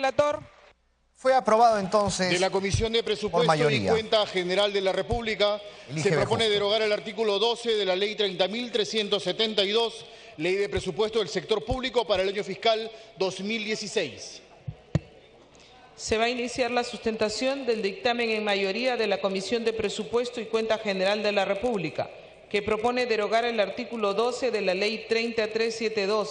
relator. Fue aprobado entonces de la Comisión de Presupuesto y Cuenta General de la República. Se propone derogar el artículo 12 de la Ley 30.372, Ley de Presupuesto del Sector Público para el año fiscal 2016. Se va a iniciar la sustentación del dictamen en mayoría de la Comisión de Presupuesto y Cuenta General de la República, que propone derogar el artículo 12 de la Ley 30.372,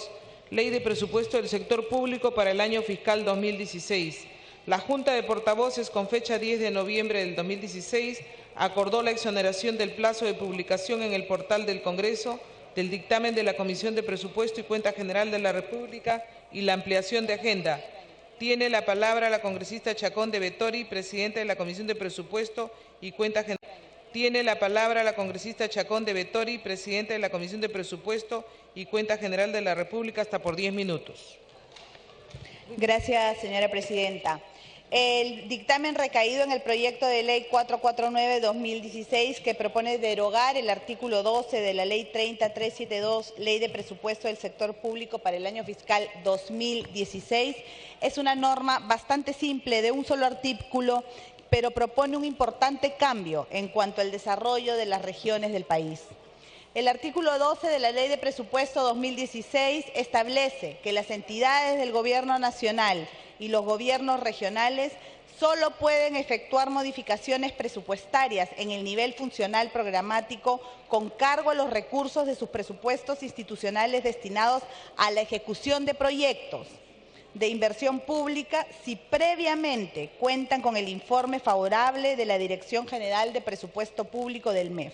Ley de Presupuesto del Sector Público para el año fiscal 2016. La Junta de Portavoces, con fecha 10 de noviembre del 2016, acordó la exoneración del plazo de publicación en el portal del Congreso del dictamen de la Comisión de Presupuesto y Cuenta General de la República y la ampliación de agenda. Tiene la palabra la congresista Chacón de Vettori, presidenta de la Comisión de Presupuesto y Cuenta General. Tiene la palabra la congresista Chacón de Vettori, presidenta de la Comisión de Presupuesto y Cuenta General de la República, hasta por 10 minutos. Gracias, señora presidenta. El dictamen recaído en el proyecto de ley 449-2016, que propone derogar el artículo 12 de la Ley 30.372, Ley de Presupuesto del Sector Público para el año fiscal 2016, es una norma bastante simple, de un solo artículo, pero propone un importante cambio en cuanto al desarrollo de las regiones del país. El artículo 12 de la Ley de Presupuesto 2016 establece que las entidades del Gobierno nacional y los gobiernos regionales solo pueden efectuar modificaciones presupuestarias en el nivel funcional programático con cargo a los recursos de sus presupuestos institucionales destinados a la ejecución de proyectos de inversión pública si previamente cuentan con el informe favorable de la Dirección General de Presupuesto Público del MEF.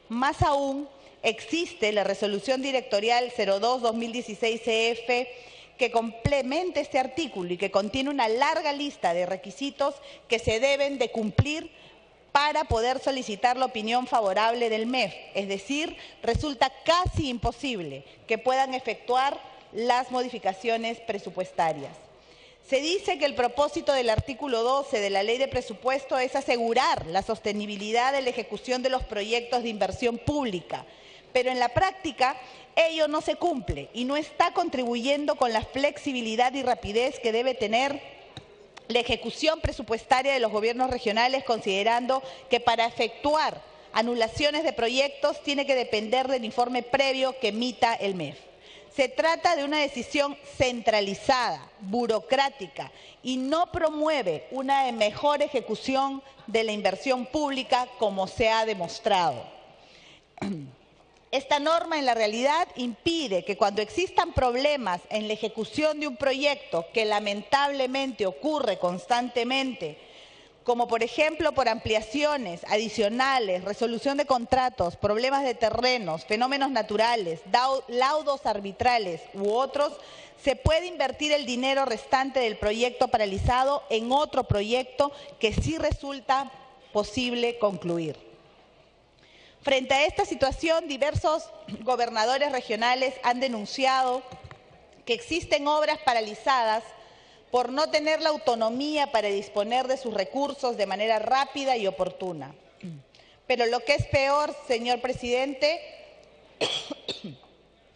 Más aún, existe la Resolución Directorial 02-2016-CF que complementa este artículo y que contiene una larga lista de requisitos que se deben de cumplir para poder solicitar la opinión favorable del MEF. Es decir, resulta casi imposible que puedan efectuar las modificaciones presupuestarias. Se dice que el propósito del artículo 12 de la Ley de Presupuesto es asegurar la sostenibilidad de la ejecución de los proyectos de inversión pública, pero en la práctica ello no se cumple y no está contribuyendo con la flexibilidad y rapidez que debe tener la ejecución presupuestaria de los gobiernos regionales, considerando que para efectuar anulaciones de proyectos tiene que depender del informe previo que emita el MEF. Se trata de una decisión centralizada, burocrática, y no promueve una mejor ejecución de la inversión pública como se ha demostrado. Esta norma en la realidad impide que cuando existan problemas en la ejecución de un proyecto, que lamentablemente ocurre constantemente, como por ejemplo por ampliaciones adicionales, resolución de contratos, problemas de terrenos, fenómenos naturales, laudos arbitrales u otros, se puede invertir el dinero restante del proyecto paralizado en otro proyecto que sí resulta posible concluir. Frente a esta situación, diversos gobernadores regionales han denunciado que existen obras paralizadas por no tener la autonomía para disponer de sus recursos de manera rápida y oportuna. Pero lo que es peor, señor presidente,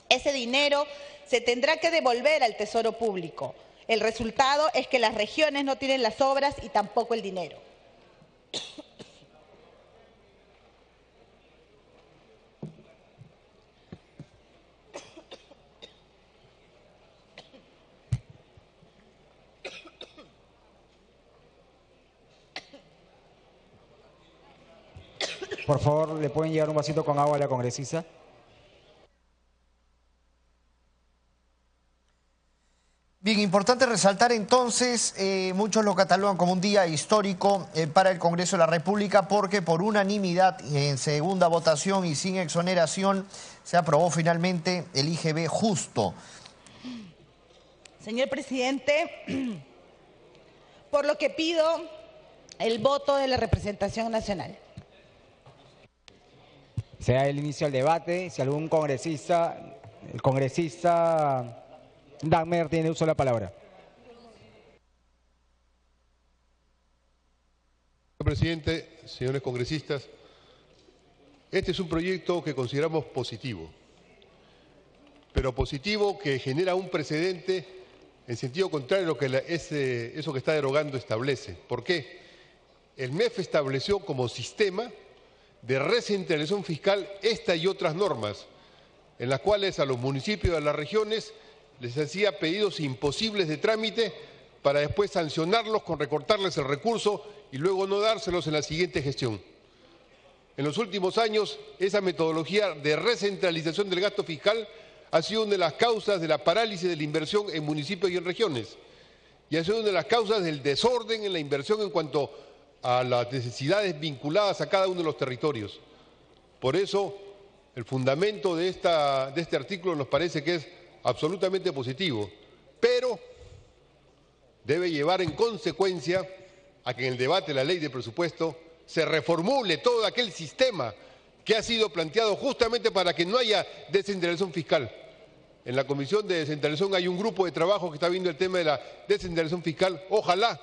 ese dinero se tendrá que devolver al Tesoro Público. El resultado es que las regiones no tienen las obras y tampoco el dinero. Por favor, ¿le pueden llevar un vasito con agua a la congresista? Bien, importante resaltar entonces, muchos lo catalogan como un día histórico para el Congreso de la República porque por unanimidad en segunda votación y sin exoneración se aprobó finalmente el IGB justo. Señor presidente, por lo que pido el voto de la representación nacional. Sea el inicio del debate. Si algún congresista, el congresista Dahmer tiene uso de la palabra. Señor presidente, señores congresistas, este es un proyecto que consideramos positivo, pero positivo que genera un precedente en sentido contrario a lo que eso que está derogando establece. ¿Por qué? El MEF estableció como sistema de recentralización fiscal esta y otras normas, en las cuales a los municipios de las regiones les hacía pedidos imposibles de trámite para después sancionarlos con recortarles el recurso y luego no dárselos en la siguiente gestión. En los últimos años, esa metodología de recentralización del gasto fiscal ha sido una de las causas de la parálisis de la inversión en municipios y en regiones, y ha sido una de las causas del desorden en la inversión en cuanto a las necesidades vinculadas a cada uno de los territorios. Por eso, el fundamento de este artículo nos parece que es absolutamente positivo, pero debe llevar en consecuencia a que en el debate de la ley de presupuesto se reformule todo aquel sistema que ha sido planteado justamente para que no haya descentralización fiscal. En la Comisión de Descentralización hay un grupo de trabajo que está viendo el tema de la descentralización fiscal. Ojalá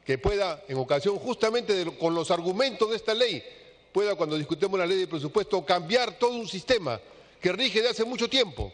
que pueda, en ocasión justamente con los argumentos de esta ley, pueda, cuando discutamos la ley de presupuesto, cambiar todo un sistema que rige de hace mucho tiempo,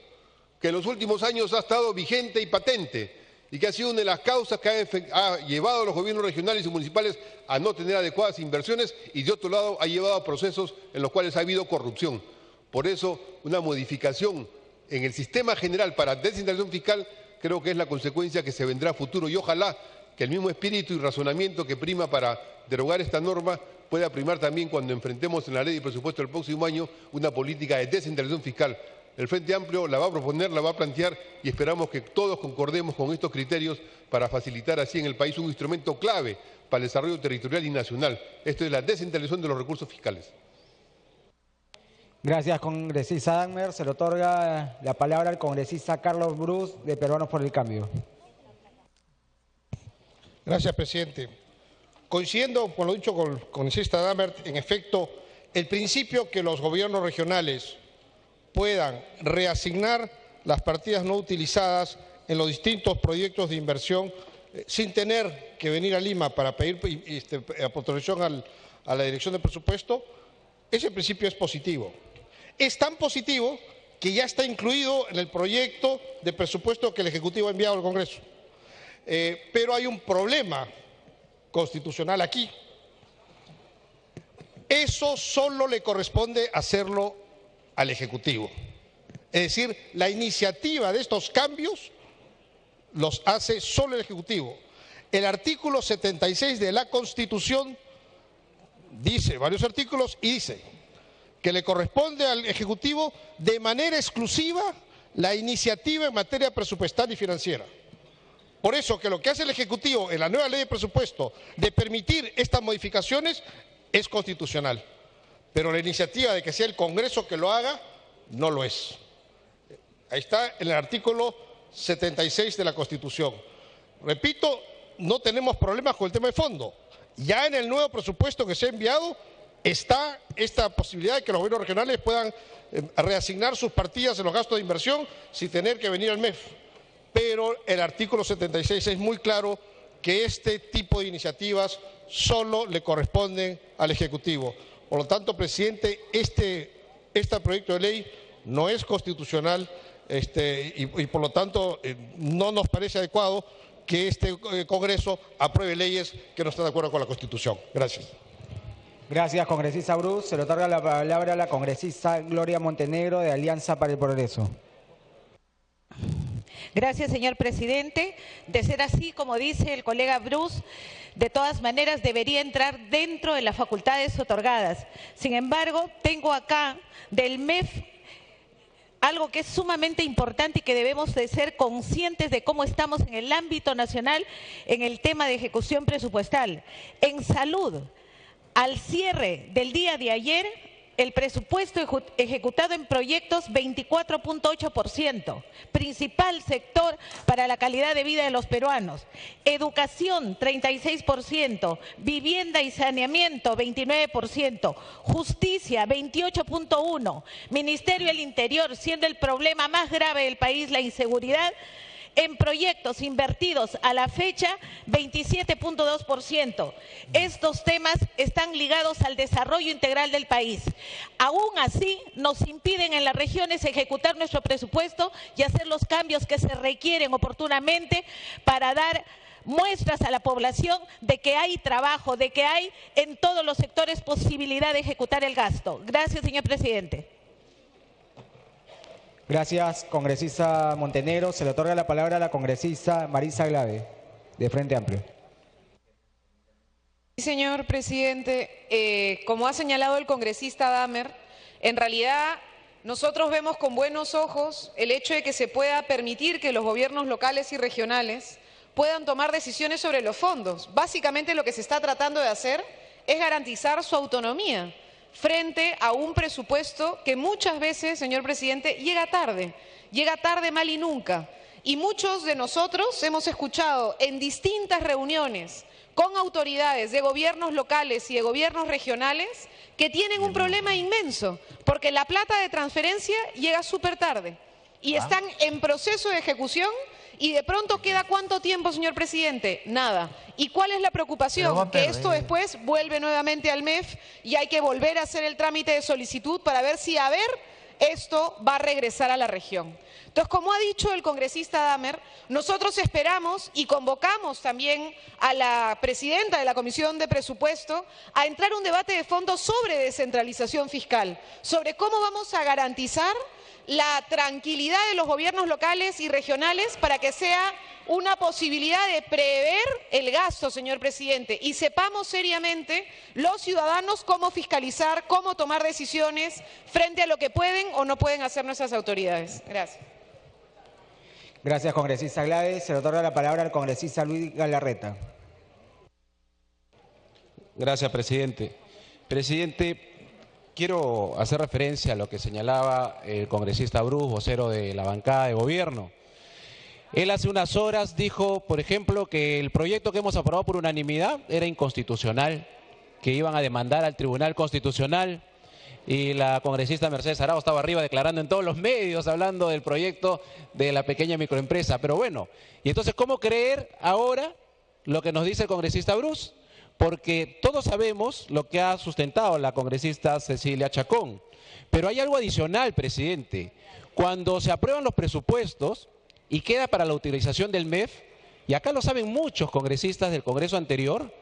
que en los últimos años ha estado vigente y patente, y que ha sido una de las causas que ha llevado a los gobiernos regionales y municipales a no tener adecuadas inversiones, y de otro lado ha llevado a procesos en los cuales ha habido corrupción. Por eso, una modificación en el sistema general para descentralización fiscal creo que es la consecuencia que se vendrá a futuro, y ojalá que el mismo espíritu y razonamiento que prima para derogar esta norma pueda primar también cuando enfrentemos en la ley de presupuesto del próximo año una política de descentralización fiscal. El Frente Amplio la va a proponer, la va a plantear, y esperamos que todos concordemos con estos criterios para facilitar así en el país un instrumento clave para el desarrollo territorial y nacional. Esto es la descentralización de los recursos fiscales. Gracias, congresista Dagmer. Se le otorga la palabra al congresista Carlos Bruce, de Peruanos por el Cambio. Gracias, presidente. Coincidiendo con lo dicho con el congresista Dagmer, en efecto, el principio que los gobiernos regionales puedan reasignar las partidas no utilizadas en los distintos proyectos de inversión sin tener que venir a Lima para pedir autorización a la Dirección de Presupuesto, ese principio es positivo. Es tan positivo que ya está incluido en el proyecto de presupuesto que el Ejecutivo ha enviado al Congreso. Pero hay un problema constitucional aquí. Eso solo le corresponde hacerlo al Ejecutivo. Es decir, la iniciativa de estos cambios los hace solo el Ejecutivo. El artículo 76 de la Constitución dice varios artículos y dice que le corresponde al Ejecutivo de manera exclusiva la iniciativa en materia presupuestal y financiera. Por eso que lo que hace el Ejecutivo en la nueva ley de presupuesto de permitir estas modificaciones es constitucional. Pero la iniciativa de que sea el Congreso que lo haga, no lo es. Ahí está en el artículo 76 de la Constitución. Repito, no tenemos problemas con el tema de fondo. Ya en el nuevo presupuesto que se ha enviado está esta posibilidad de que los gobiernos regionales puedan reasignar sus partidas en los gastos de inversión sin tener que venir al MEF. Pero el artículo 76 es muy claro que este tipo de iniciativas solo le corresponden al Ejecutivo. Por lo tanto, presidente, este proyecto de ley no es constitucional y por lo tanto no nos parece adecuado que este Congreso apruebe leyes que no están de acuerdo con la Constitución. Gracias. Gracias, congresista Bruce. Se le otorga la palabra a la congresista Gloria Montenegro, de Alianza para el Progreso. Gracias, señor presidente. De ser así, como dice el colega Bruce, de todas maneras debería entrar dentro de las facultades otorgadas. Sin embargo, tengo acá del MEF algo que es sumamente importante y que debemos de ser conscientes de cómo estamos en el ámbito nacional en el tema de ejecución presupuestal. En salud, al cierre del día de ayer, el presupuesto ejecutado en proyectos 24.8%, principal sector para la calidad de vida de los peruanos. Educación 36%, vivienda y saneamiento 29%, justicia 28.1%, Ministerio del Interior, siendo el problema más grave del país la inseguridad, En proyectos invertidos a la fecha, 27.2%. Estos temas están ligados al desarrollo integral del país. Aún así, nos impiden en las regiones ejecutar nuestro presupuesto y hacer los cambios que se requieren oportunamente para dar muestras a la población de que hay trabajo, de que hay en todos los sectores posibilidad de ejecutar el gasto. Gracias, señor presidente. Gracias, congresista Montenegro. Se le otorga la palabra a la congresista Marisa Glave, de Frente Amplio. Sí, señor presidente, como ha señalado el congresista Damer, en realidad nosotros vemos con buenos ojos el hecho de que se pueda permitir que los gobiernos locales y regionales puedan tomar decisiones sobre los fondos. Básicamente lo que se está tratando de hacer es garantizar su autonomía frente a un presupuesto que muchas veces, señor presidente, llega tarde mal y nunca. Y muchos de nosotros hemos escuchado en distintas reuniones con autoridades de gobiernos locales y de gobiernos regionales que tienen un problema inmenso, porque la plata de transferencia llega súper tarde y están en proceso de ejecución. Y de pronto queda ¿cuánto tiempo, señor presidente? Nada. ¿Y cuál es la preocupación? Que esto después vuelve nuevamente al MEF y hay que volver a hacer el trámite de solicitud para ver si, esto va a regresar a la región. Entonces, como ha dicho el congresista Damer, nosotros esperamos y convocamos también a la presidenta de la Comisión de Presupuesto a entrar a un debate de fondo sobre descentralización fiscal, sobre cómo vamos a garantizar la tranquilidad de los gobiernos locales y regionales para que sea una posibilidad de prever el gasto, señor presidente, y sepamos seriamente los ciudadanos cómo fiscalizar, cómo tomar decisiones frente a lo que pueden o no pueden hacer nuestras autoridades. Gracias. Gracias, congresista Glave. Se le otorga la palabra al congresista Luis Galarreta. Gracias, presidente. Presidente, quiero hacer referencia a lo que señalaba el congresista Bruce, vocero de la bancada de gobierno. Él hace unas horas dijo, por ejemplo, que el proyecto que hemos aprobado por unanimidad era inconstitucional, que iban a demandar al Tribunal Constitucional, y la congresista Mercedes Arao estaba arriba declarando en todos los medios, hablando del proyecto de la pequeña microempresa. Pero bueno, y entonces, ¿cómo creer ahora lo que nos dice el congresista Bruce? Porque todos sabemos lo que ha sustentado la congresista Cecilia Chacón. Pero hay algo adicional, presidente. Cuando se aprueban los presupuestos y queda para la utilización del MEF, y acá lo saben muchos congresistas del Congreso anterior,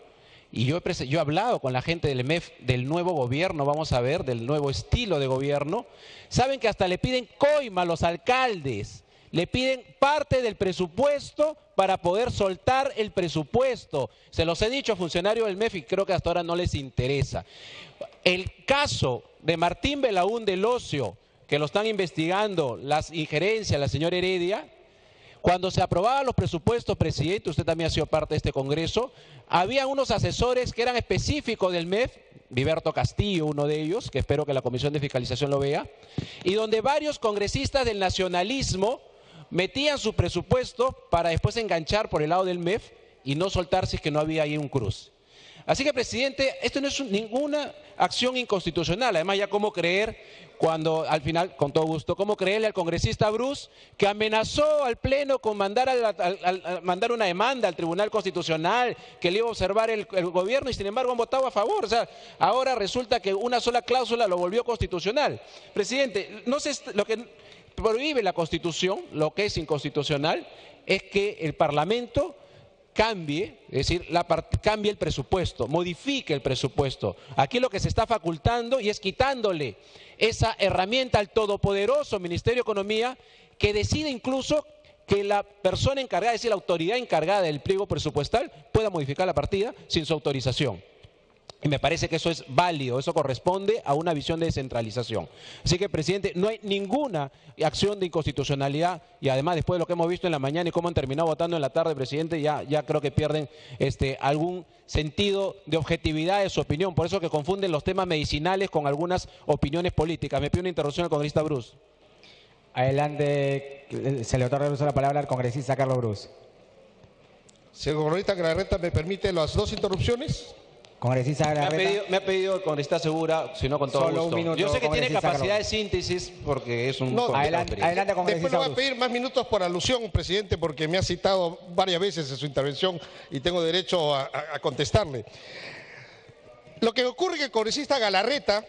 y yo he hablado con la gente del MEF, del nuevo gobierno, vamos a ver, del nuevo estilo de gobierno, saben que hasta le piden coima a los alcaldes, le piden parte del presupuesto para poder soltar el presupuesto. Se los he dicho a funcionarios del MEF y creo que hasta ahora no les interesa. El caso de Martín Belaún del Ocio, que lo están investigando, las injerencias, la señora Heredia, cuando se aprobaban los presupuestos, presidente, usted también ha sido parte de este Congreso, había unos asesores que eran específicos del MEF, Viberto Castillo, uno de ellos, que espero que la Comisión de Fiscalización lo vea, y donde varios congresistas del nacionalismo metían su presupuesto para después enganchar por el lado del MEF y no soltar si es que no había ahí un cruce. Así que, presidente, esto no es ninguna acción inconstitucional. Además, ya cómo creer cuando, al final, con todo gusto, cómo creerle al congresista Bruce que amenazó al Pleno con mandar una demanda al Tribunal Constitucional, que le iba a observar el gobierno y sin embargo han votado a favor. O sea, ahora resulta que una sola cláusula lo volvió constitucional. Presidente, no sé, lo que prohíbe la Constitución, lo que es inconstitucional, es que el Parlamento cambie, es decir, cambie el presupuesto, modifique el presupuesto. Aquí lo que se está facultando y es quitándole esa herramienta al todopoderoso Ministerio de Economía, que decide incluso que la persona encargada, es decir, la autoridad encargada del pliego presupuestal, pueda modificar la partida sin su autorización. Y me parece que eso es válido, eso corresponde a una visión de descentralización. Así que, presidente, no hay ninguna acción de inconstitucionalidad y además después de lo que hemos visto en la mañana y cómo han terminado votando en la tarde, presidente, ya creo que pierden algún sentido de objetividad de su opinión. Por eso que confunden los temas medicinales con algunas opiniones políticas. Me pido una interrupción al congresista Bruce. Adelante, se le otorga la palabra al congresista Carlos Bruce. Señor congresista Galarreta, ¿me permite las dos interrupciones? Congresista Galarreta. Me ha pedido el congresista Segura, si no con todo Solo gusto. un minuto, Yo sé que tiene congresista capacidad de Garro. síntesis porque es un... Adelante, congresista. Después le voy a pedir más minutos por alusión, presidente, porque me ha citado varias veces en su intervención y tengo derecho a contestarle. Lo que ocurre es que el congresista Galarreta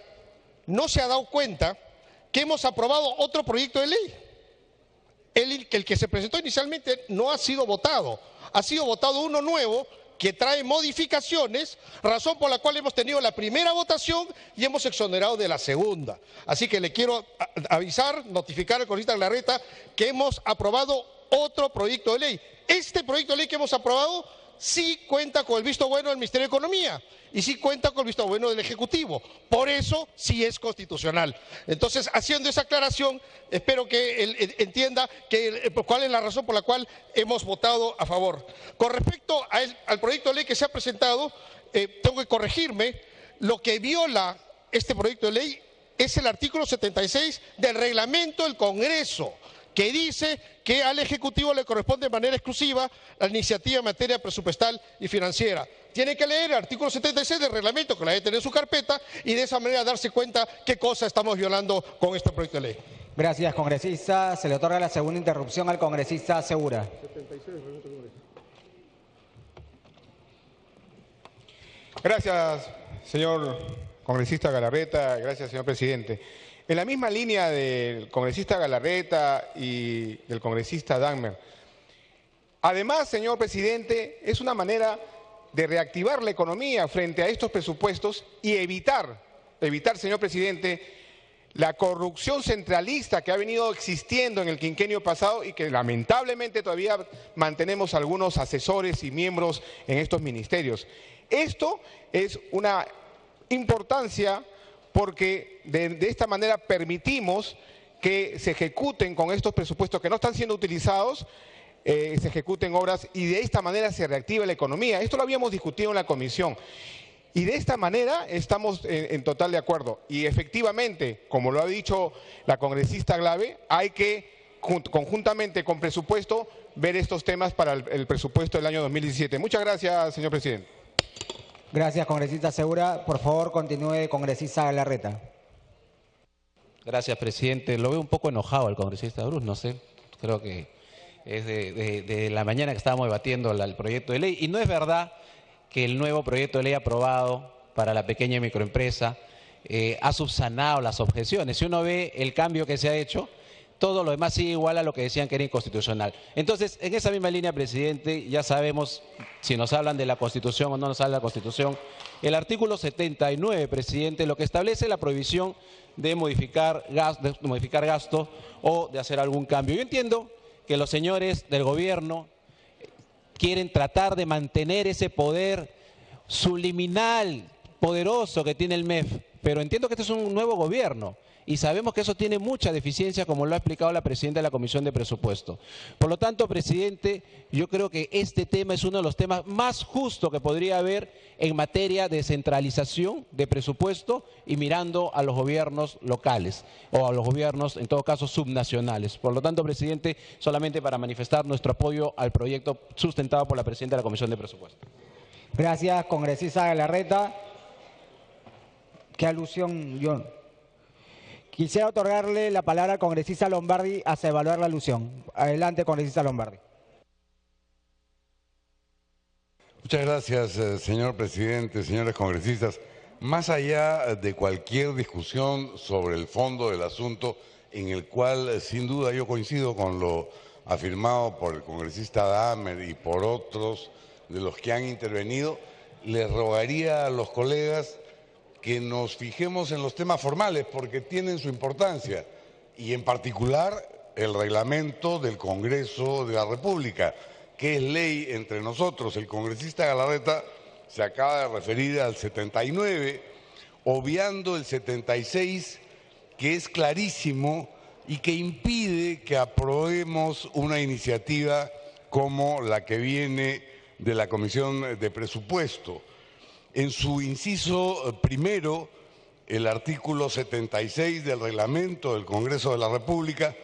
no se ha dado cuenta que hemos aprobado otro proyecto de ley. El que se presentó inicialmente no ha sido votado. Ha sido votado uno nuevo que trae modificaciones, razón por la cual hemos tenido la primera votación y hemos exonerado de la segunda. Así que le quiero avisar, notificar al congresista Galarreta que hemos aprobado otro proyecto de ley. Este proyecto de ley que hemos aprobado sí cuenta con el visto bueno del Ministerio de Economía y sí cuenta con el visto bueno del Ejecutivo. Por eso sí es constitucional. Entonces, haciendo esa aclaración, espero que él entienda cuál es la razón por la cual hemos votado a favor. Con respecto al proyecto de ley que se ha presentado, tengo que corregirme. Lo que viola este proyecto de ley es el artículo 76 del reglamento del Congreso, que dice que al Ejecutivo le corresponde de manera exclusiva la iniciativa en materia presupuestal y financiera. Tiene que leer el artículo 76 del reglamento, que la debe tener en su carpeta, y de esa manera darse cuenta qué cosa estamos violando con este proyecto de ley. Gracias, congresista. Se le otorga la segunda interrupción al congresista Segura. Gracias, señor congresista Galarreta. Gracias, señor presidente. En la misma línea del congresista Galarreta y del congresista Dagmer, además, señor presidente, es una manera de reactivar la economía frente a estos presupuestos y evitar, señor presidente, la corrupción centralista que ha venido existiendo en el quinquenio pasado y que lamentablemente todavía mantenemos algunos asesores y miembros en estos ministerios. Esto es una importancia porque de esta manera permitimos que se ejecuten con estos presupuestos que no están siendo utilizados, se ejecuten obras y de esta manera se reactiva la economía. Esto lo habíamos discutido en la comisión y de esta manera estamos en total de acuerdo. Y efectivamente, como lo ha dicho la congresista Glave, hay que conjuntamente con presupuesto ver estos temas para el presupuesto del año 2017. Muchas gracias, señor presidente. Gracias, congresista Segura. Por favor, continúe, congresista Galarreta. Gracias, presidente. Lo veo un poco enojado el congresista Bruce, no sé. Creo que es de la mañana que estábamos debatiendo el proyecto de ley. Y no es verdad que el nuevo proyecto de ley aprobado para la pequeña y microempresa ha subsanado las objeciones. Si uno ve el cambio que se ha hecho, todo lo demás sigue igual a lo que decían que era inconstitucional. Entonces, en esa misma línea, presidente, ya sabemos si nos hablan de la Constitución o no nos habla de la Constitución. El artículo 79, presidente, lo que establece la prohibición de modificar gasto o de hacer algún cambio. Yo entiendo que los señores del gobierno quieren tratar de mantener ese poder subliminal, poderoso que tiene el MEF, pero entiendo que este es un nuevo gobierno y sabemos que eso tiene mucha deficiencia, como lo ha explicado la presidenta de la Comisión de Presupuesto. Por lo tanto, presidente, yo creo que este tema es uno de los temas más justos que podría haber en materia de centralización de presupuesto y mirando a los gobiernos locales o a los gobiernos, en todo caso, subnacionales. Por lo tanto, presidente, solamente para manifestar nuestro apoyo al proyecto sustentado por la presidenta de la Comisión de Presupuesto. Gracias, congresista Galarreta. ¿Qué alusión, John? Quisiera otorgarle la palabra al congresista Lombardi hasta evaluar la alusión. Adelante, congresista Lombardi. Muchas gracias, señor presidente, señores congresistas. Más allá de cualquier discusión sobre el fondo del asunto, en el cual sin duda yo coincido con lo afirmado por el congresista Dahmer y por otros de los que han intervenido, les rogaría a los colegas que nos fijemos en los temas formales porque tienen su importancia y en particular el reglamento del Congreso de la República, que es ley entre nosotros. El congresista Galarreta se acaba de referir al 79, obviando el 76, que es clarísimo y que impide que aprobemos una iniciativa como la que viene de la Comisión de Presupuesto. En su inciso primero, el artículo 76 del reglamento del Congreso de la República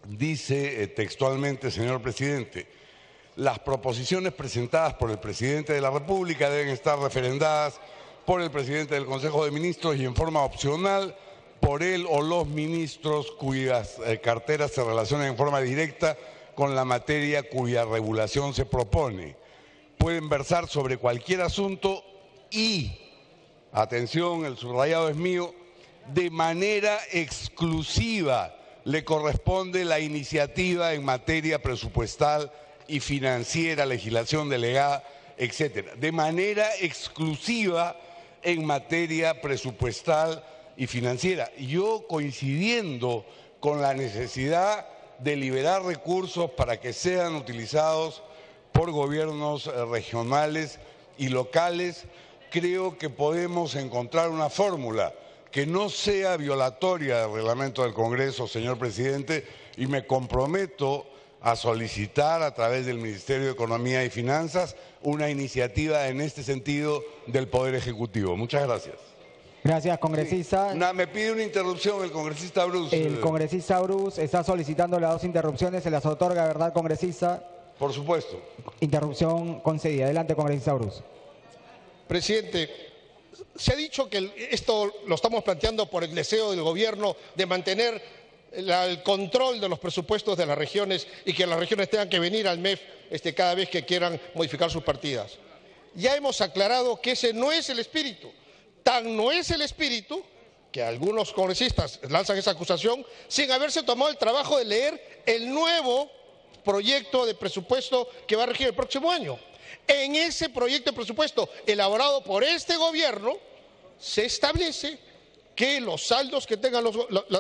dice textualmente, señor presidente, las proposiciones presentadas por el presidente de la República deben estar referendadas por el presidente del Consejo de Ministros y en forma opcional por él o los ministros cuyas carteras se relacionan en forma directa con la materia cuya regulación se propone. Pueden versar sobre cualquier asunto y, atención, el subrayado es mío, de manera exclusiva le corresponde la iniciativa en materia presupuestal y financiera, legislación delegada, etcétera. De manera exclusiva en materia presupuestal y financiera. Yo, coincidiendo con la necesidad de liberar recursos para que sean utilizados por gobiernos regionales y locales, creo que podemos encontrar una fórmula que no sea violatoria del reglamento del Congreso, señor presidente, y me comprometo a solicitar a través del Ministerio de Economía y Finanzas una iniciativa en este sentido del Poder Ejecutivo. Muchas gracias. Gracias, congresista. Sí. Me pide una interrupción el congresista Bruce. El congresista Bruce está solicitando las 2 interrupciones, se las otorga, ¿verdad, congresista? Por supuesto. Interrupción concedida. Adelante, congresista Bruce. Presidente, se ha dicho que esto lo estamos planteando por el deseo del gobierno de mantener el control de los presupuestos de las regiones y que las regiones tengan que venir al MEF cada vez que quieran modificar sus partidas. Ya hemos aclarado que ese no es el espíritu. Tan no es el espíritu que algunos congresistas lanzan esa acusación sin haberse tomado el trabajo de leer el nuevo proyecto de presupuesto que va a regir el próximo año. En ese proyecto de presupuesto elaborado por este gobierno se establece que los saldos que tengan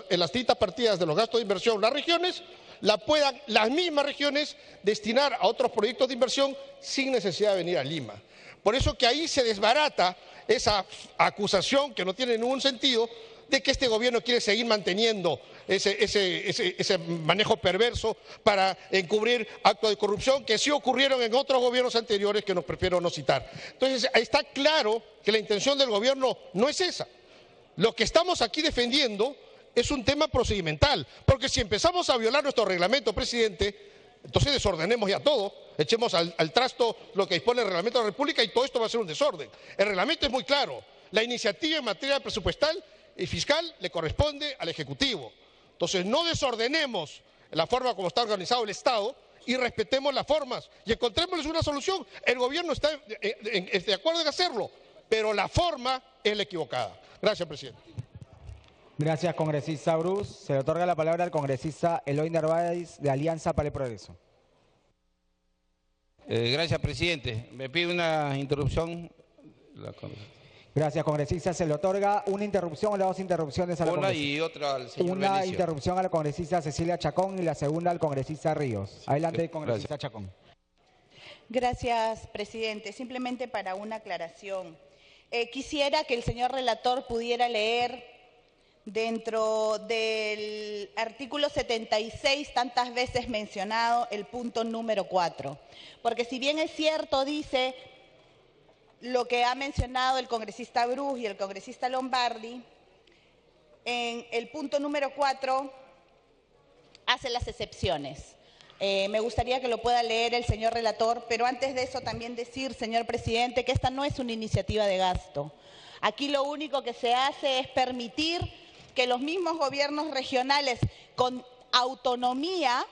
en las distintas partidas de los gastos de inversión las regiones, la puedan las mismas regiones destinar a otros proyectos de inversión sin necesidad de venir a Lima. Por eso que ahí se desbarata esa acusación que no tiene ningún sentido de que este gobierno quiere seguir manteniendo ese manejo perverso para encubrir actos de corrupción que sí ocurrieron en otros gobiernos anteriores que nos prefiero no citar. Entonces, está claro que la intención del gobierno no es esa. Lo que estamos aquí defendiendo es un tema procedimental, porque si empezamos a violar nuestro reglamento, presidente, entonces desordenemos ya todo, echemos al trasto lo que dispone el reglamento de la República y todo esto va a ser un desorden. El reglamento es muy claro, la iniciativa en materia presupuestal y fiscal le corresponde al Ejecutivo. Entonces no desordenemos la forma como está organizado el Estado y respetemos las formas y encontrémosles una solución. El gobierno está de acuerdo en hacerlo, pero la forma es la equivocada. Gracias, presidente. Gracias, congresista Bruce. Se le otorga la palabra al congresista Eloy Narváez, de Alianza para el Progreso. Gracias, presidente. Me pide una interrupción. Gracias, congresista. Se le otorga una interrupción o las 2 interrupciones a la congresista. Una y otra al señor Una Benicio. interrupción a la congresista Cecilia Chacón y la segunda al congresista Ríos. Adelante, congresista Chacón. Gracias, presidente. Simplemente para una aclaración. Quisiera que el señor relator pudiera leer dentro del artículo 76, tantas veces mencionado, el punto número 4. Porque si bien es cierto, dice lo que ha mencionado el congresista Bruce y el congresista Lombardi, en el punto número 4 hace las excepciones. Me gustaría que lo pueda leer el señor relator, pero antes de eso también decir, señor presidente, que esta no es una iniciativa de gasto. Aquí lo único que se hace es permitir que los mismos gobiernos regionales con autonomía,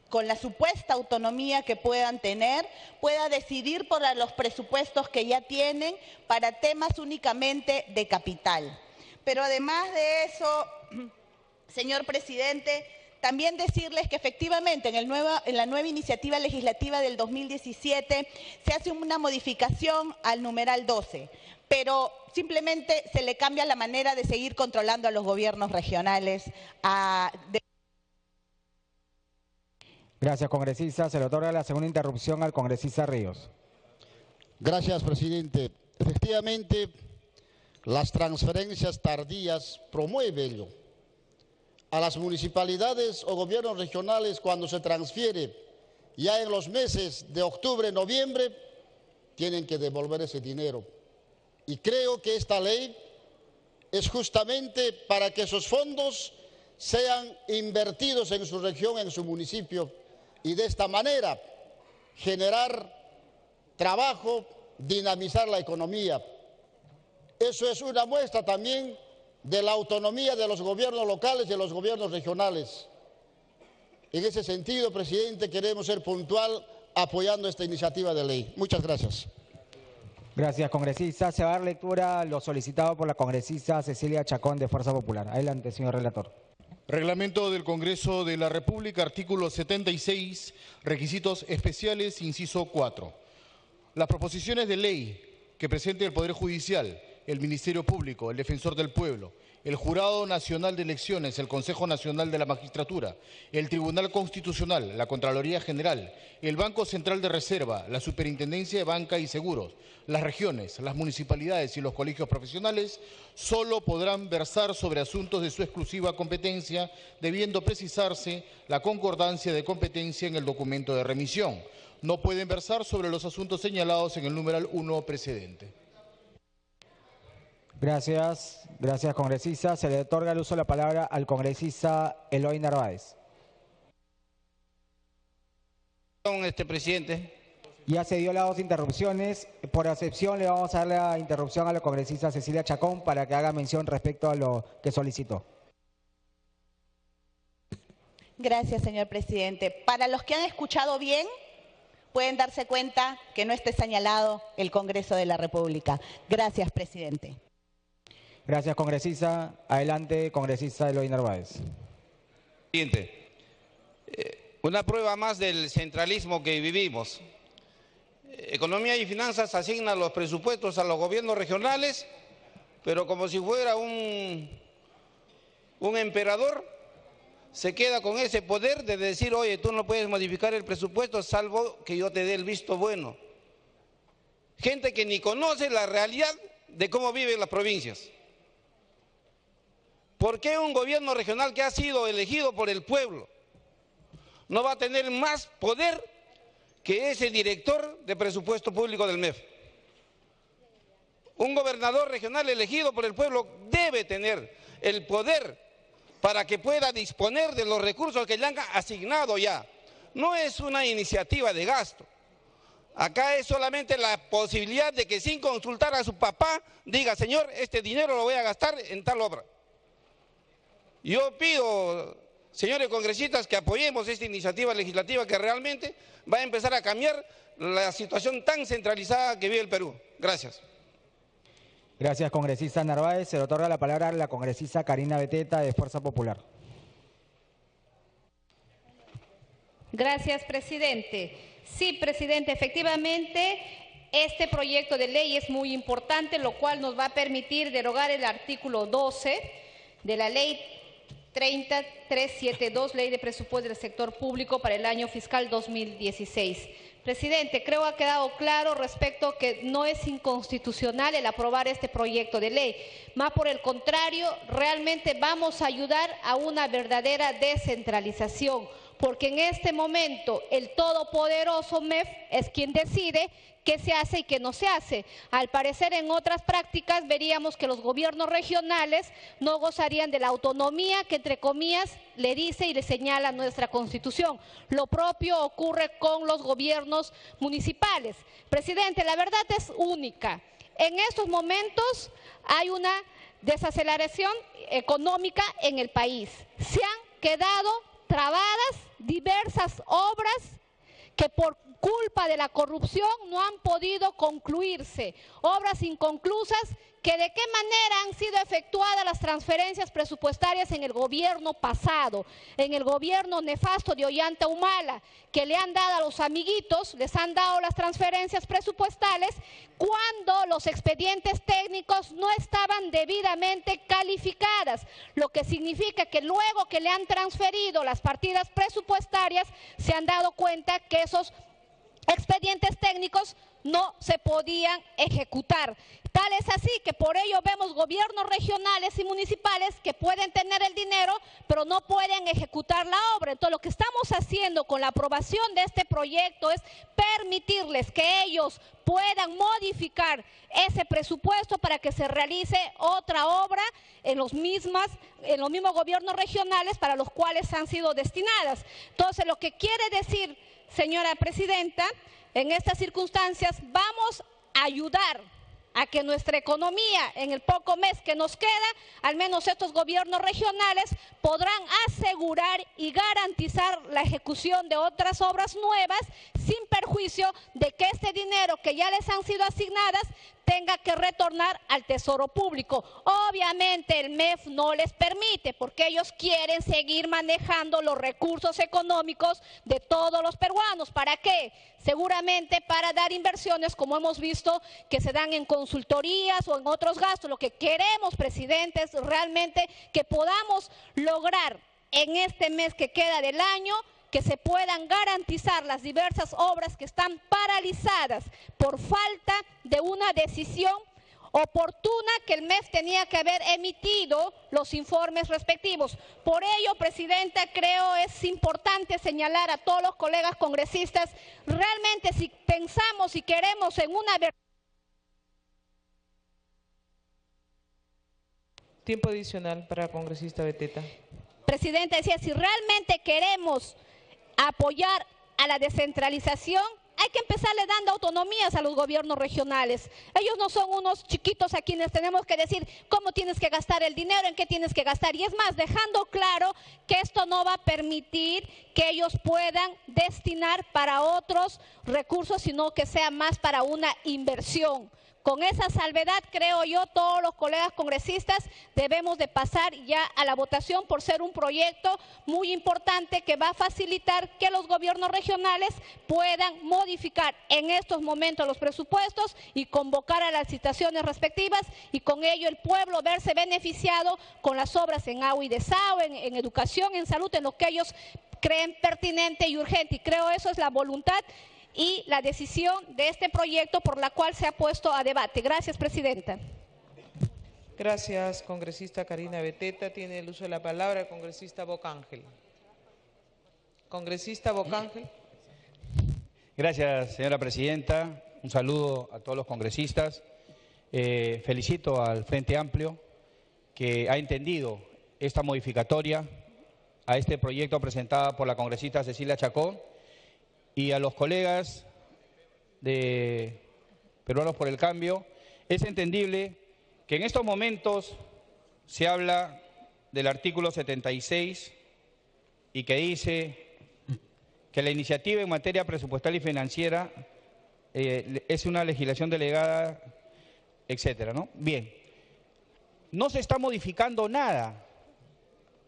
con la supuesta autonomía que puedan tener, pueda decidir por los presupuestos que ya tienen para temas únicamente de capital. Pero además de eso, señor presidente, también decirles que efectivamente en la nueva iniciativa legislativa del 2017 se hace una modificación al numeral 12, pero simplemente se le cambia la manera de seguir controlando a los gobiernos regionales. Gracias, congresista. Se le otorga la segunda interrupción al congresista Ríos. Gracias, presidente. Efectivamente, las transferencias tardías promueven ello. A las municipalidades o gobiernos regionales, cuando se transfiere ya en los meses de octubre, noviembre, tienen que devolver ese dinero. Y creo que esta ley es justamente para que esos fondos sean invertidos en su región, en su municipio, y de esta manera generar trabajo, dinamizar la economía. Eso es una muestra también de la autonomía de los gobiernos locales y de los gobiernos regionales. En ese sentido, presidente, queremos ser puntual apoyando esta iniciativa de ley. Muchas gracias. Gracias, congresista. Se va a dar lectura a lo solicitado por la congresista Cecilia Chacón de Fuerza Popular. Adelante, señor relator. Reglamento del Congreso de la República, artículo 76, requisitos especiales, inciso 4. Las proposiciones de ley que presente el Poder Judicial, el Ministerio Público, el Defensor del Pueblo, el Jurado Nacional de Elecciones, el Consejo Nacional de la Magistratura, el Tribunal Constitucional, la Contraloría General, el Banco Central de Reserva, la Superintendencia de Banca y Seguros, las regiones, las municipalidades y los colegios profesionales solo podrán versar sobre asuntos de su exclusiva competencia, debiendo precisarse la concordancia de competencia en el documento de remisión. No pueden versar sobre los asuntos señalados en el numeral 1 precedente. Gracias, gracias, congresista. Se le otorga el uso de la palabra al congresista Eloy Narváez. Presidente. Ya se dio las 2 interrupciones. Por excepción, le vamos a dar la interrupción a la congresista Cecilia Chacón para que haga mención respecto a lo que solicitó. Gracias, señor presidente. Para los que han escuchado bien, pueden darse cuenta que no esté señalado el Congreso de la República. Gracias, presidente. Gracias, congresista. Adelante, congresista Eloy Narváez. Presidente, una prueba más del centralismo que vivimos. Economía y Finanzas asigna los presupuestos a los gobiernos regionales, pero como si fuera un emperador, se queda con ese poder de decir, oye, tú no puedes modificar el presupuesto salvo que yo te dé el visto bueno. Gente que ni conoce la realidad de cómo viven las provincias. ¿Por qué un gobierno regional que ha sido elegido por el pueblo no va a tener más poder que ese director de presupuesto público del MEF? Un gobernador regional elegido por el pueblo debe tener el poder para que pueda disponer de los recursos que le han asignado ya. No es una iniciativa de gasto. Acá es solamente la posibilidad de que sin consultar a su papá diga, señor, este dinero lo voy a gastar en tal obra. Yo pido, señores congresistas, que apoyemos esta iniciativa legislativa que realmente va a empezar a cambiar la situación tan centralizada que vive el Perú. Gracias. Gracias, congresista Narváez. Se le otorga la palabra a la congresista Karina Beteta de Fuerza Popular. Gracias, presidente. Sí, presidente, efectivamente, este proyecto de ley es muy importante, lo cual nos va a permitir derogar el artículo 12 de la ley 30372, Ley de Presupuesto del Sector Público para el año fiscal 2016. Presidente, creo ha quedado claro respecto a que no es inconstitucional el aprobar este proyecto de ley. Más por el contrario, realmente vamos a ayudar a una verdadera descentralización, porque en este momento el todopoderoso MEF es quien decide qué se hace y qué no se hace. Al parecer, en otras prácticas veríamos que los gobiernos regionales no gozarían de la autonomía que, entre comillas, le dice y le señala nuestra Constitución. Lo propio ocurre con los gobiernos municipales. Presidente, la verdad es única. En estos momentos hay una desaceleración económica en el país. Se han quedado trabadas diversas obras que por culpa de la corrupción no han podido concluirse, obras inconclusas que de qué manera han sido efectuadas las transferencias presupuestarias en el gobierno pasado, en el gobierno nefasto de Ollanta Humala, que le han dado a los amiguitos, les han dado las transferencias presupuestales cuando los expedientes técnicos no estaban debidamente calificadas, lo que significa que luego que le han transferido las partidas presupuestarias se han dado cuenta que esos expedientes técnicos no se podían ejecutar. Tal es así que por ello vemos gobiernos regionales y municipales que pueden tener el dinero, pero no pueden ejecutar la obra. Entonces, lo que estamos haciendo con la aprobación de este proyecto es permitirles que ellos puedan modificar ese presupuesto para que se realice otra obra en los mismos gobiernos regionales para los cuales han sido destinadas. Entonces, lo que quiere decir señora presidenta, en estas circunstancias vamos a ayudar a que nuestra economía, en el poco mes que nos queda, al menos estos gobiernos regionales podrán asegurar y garantizar la ejecución de otras obras nuevas sin perjuicio de que este dinero que ya les han sido asignadas tenga que retornar al Tesoro Público. Obviamente el MEF no les permite porque ellos quieren seguir manejando los recursos económicos de todos los peruanos. ¿Para qué? Seguramente para dar inversiones como hemos visto que se dan en consultorías o en otros gastos. Lo que queremos, presidente, es realmente que podamos lograr en este mes que queda del año que se puedan garantizar las diversas obras que están paralizadas por falta de una decisión oportuna que el MEF tenía que haber emitido los informes respectivos. Por ello, presidenta, creo es importante señalar a todos los colegas congresistas, realmente si pensamos y queremos en una verdad. Tiempo adicional para el congresista Beteta. Presidenta, decía, si realmente queremos apoyar a la descentralización, hay que empezarle dando autonomías a los gobiernos regionales. Ellos no son unos chiquitos a quienes tenemos que decir cómo tienes que gastar el dinero, en qué tienes que gastar. Y es más, dejando claro que esto no va a permitir que ellos puedan destinar para otros recursos, sino que sea más para una inversión. Con esa salvedad, creo yo, todos los colegas congresistas debemos de pasar ya a la votación por ser un proyecto muy importante que va a facilitar que los gobiernos regionales puedan modificar en estos momentos los presupuestos y convocar a las licitaciones respectivas y con ello el pueblo verse beneficiado con las obras en agua y desagüe, en educación, en salud, en lo que ellos creen pertinente y urgente. Y creo eso es la voluntad y la decisión de este proyecto por la cual se ha puesto a debate. Gracias, presidenta. Gracias, congresista Karina Beteta. Tiene el uso de la palabra el congresista Bocángel. Congresista Bocángel. Gracias, señora presidenta. Un saludo a todos los congresistas. Felicito al Frente Amplio que ha entendido esta modificatoria a este proyecto presentado por la congresista Cecilia Chacón. Y a los colegas de Peruanos por el Cambio, es entendible que en estos momentos se habla del artículo 76 y que dice que la iniciativa en materia presupuestal y financiera es una legislación delegada, etcétera, ¿no? Bien, no se está modificando nada,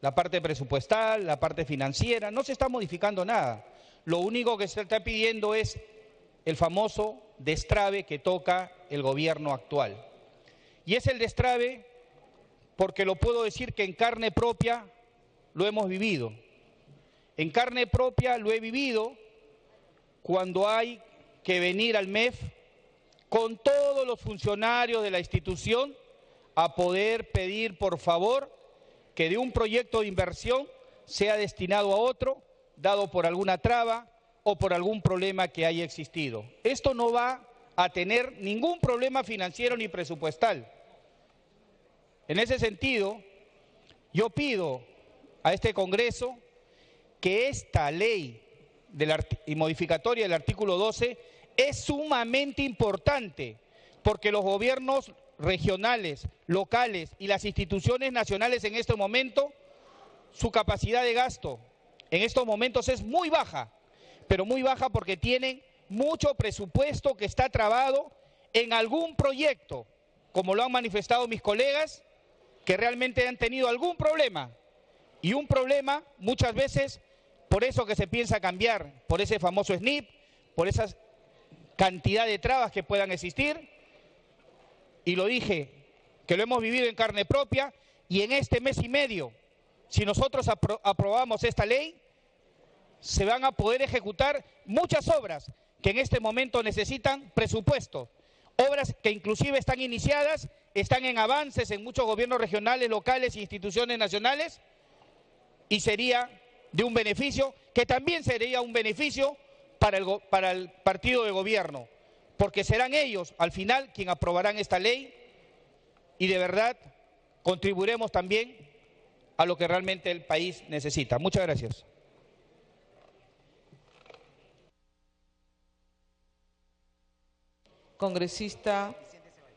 la parte presupuestal, la parte financiera, no se está modificando nada. Lo único que se está pidiendo es el famoso destrave que toca el gobierno actual. Y es el destrave porque lo puedo decir que en carne propia lo hemos vivido. En carne propia lo he vivido cuando hay que venir al MEF con todos los funcionarios de la institución a poder pedir, por favor, que de un proyecto de inversión sea destinado a otro, dado por alguna traba o por algún problema que haya existido. Esto no va a tener ningún problema financiero ni presupuestal. En ese sentido, yo pido a este Congreso que esta ley y modificatoria del artículo 12 es sumamente importante porque los gobiernos regionales, locales y las instituciones nacionales en este momento, su capacidad de gasto en estos momentos es muy baja, pero muy baja porque tienen mucho presupuesto que está trabado en algún proyecto, como lo han manifestado mis colegas, que realmente han tenido algún problema. Y un problema muchas veces por eso que se piensa cambiar, por ese famoso SNIP, por esa cantidad de trabas que puedan existir. Y lo dije, que lo hemos vivido en carne propia y en este mes y medio, si nosotros aprobamos esta ley, se van a poder ejecutar muchas obras que en este momento necesitan presupuesto. Obras que inclusive están iniciadas, están en avances en muchos gobiernos regionales, locales e instituciones nacionales y sería de un beneficio, que también sería un beneficio para el partido de gobierno, porque serán ellos al final quienes aprobarán esta ley y de verdad contribuiremos también a lo que realmente el país necesita. Muchas gracias. Congresista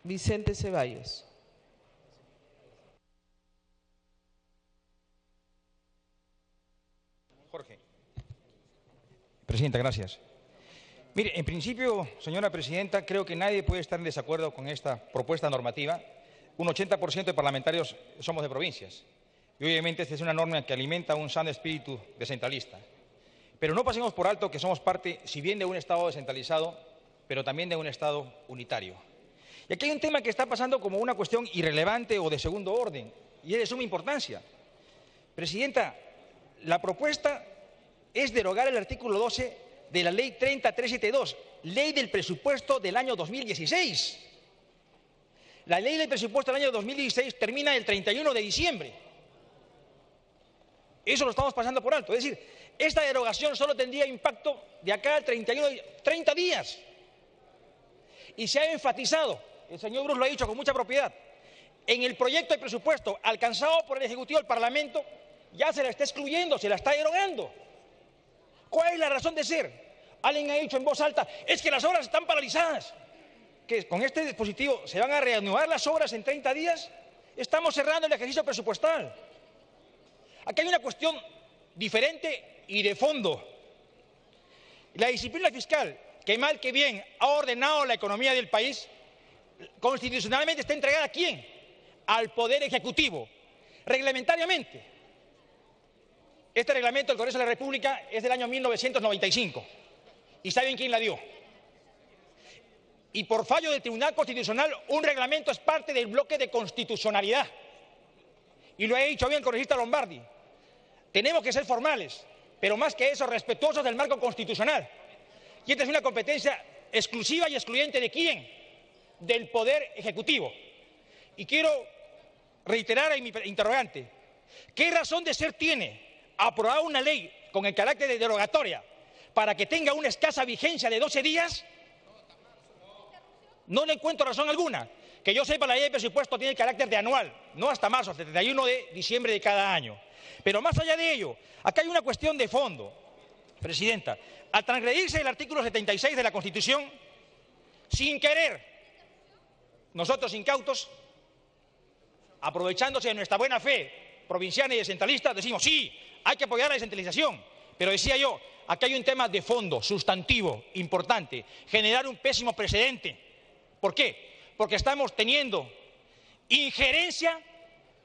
Vicente Ceballos. Jorge. Presidenta, gracias. Mire, en principio, señora Presidenta, creo que nadie puede estar en desacuerdo con esta propuesta normativa. Un 80% de parlamentarios somos de provincias. Y obviamente esta es una norma que alimenta un sano espíritu descentralista. Pero no pasemos por alto que somos parte, si bien de un Estado descentralizado, pero también de un Estado unitario. Y aquí hay un tema que está pasando como una cuestión irrelevante o de segundo orden, y es de suma importancia. Presidenta, la propuesta es derogar el artículo 12 de la Ley 30372, Ley del Presupuesto del año 2016. La Ley del Presupuesto del año 2016 termina el 31 de diciembre. Eso lo estamos pasando por alto. Es decir, esta derogación solo tendría impacto de acá al 30 días. Y se ha enfatizado, el señor Bruce lo ha dicho con mucha propiedad, en el proyecto de presupuesto alcanzado por el Ejecutivo del Parlamento, ya se la está excluyendo, se la está derogando. ¿Cuál es la razón de ser? Alguien ha dicho en voz alta, es que las obras están paralizadas. ¿Que con este dispositivo se van a reanudar las obras en 30 días? Estamos cerrando el ejercicio presupuestal. Aquí hay una cuestión diferente y de fondo. La disciplina fiscal, que mal que bien ha ordenado la economía del país, constitucionalmente está entregada ¿a quién? Al Poder Ejecutivo, reglamentariamente. Este reglamento del Congreso de la República es del año 1995. ¿Y saben quién la dio? Y por fallo del Tribunal Constitucional, un reglamento es parte del bloque de constitucionalidad. Y lo ha dicho bien el congresista Lombardi. Tenemos que ser formales, pero más que eso, respetuosos del marco constitucional. Y esta es una competencia exclusiva y excluyente ¿de quién? Del Poder Ejecutivo. Y quiero reiterar en mi interrogante, ¿qué razón de ser tiene aprobar una ley con el carácter de derogatoria para que tenga una escasa vigencia de 12 días? No le encuentro razón alguna. Que yo sepa, la ley de presupuesto tiene carácter de anual, no hasta marzo, hasta el 31 de diciembre de cada año. Pero más allá de ello, acá hay una cuestión de fondo, Presidenta. Al transgredirse el artículo 76 de la Constitución, sin querer, nosotros incautos, aprovechándose de nuestra buena fe provinciana y descentralista, decimos sí, hay que apoyar la descentralización. Pero decía yo, aquí hay un tema de fondo, sustantivo, importante, generar un pésimo precedente. ¿Por qué? Porque estamos teniendo injerencia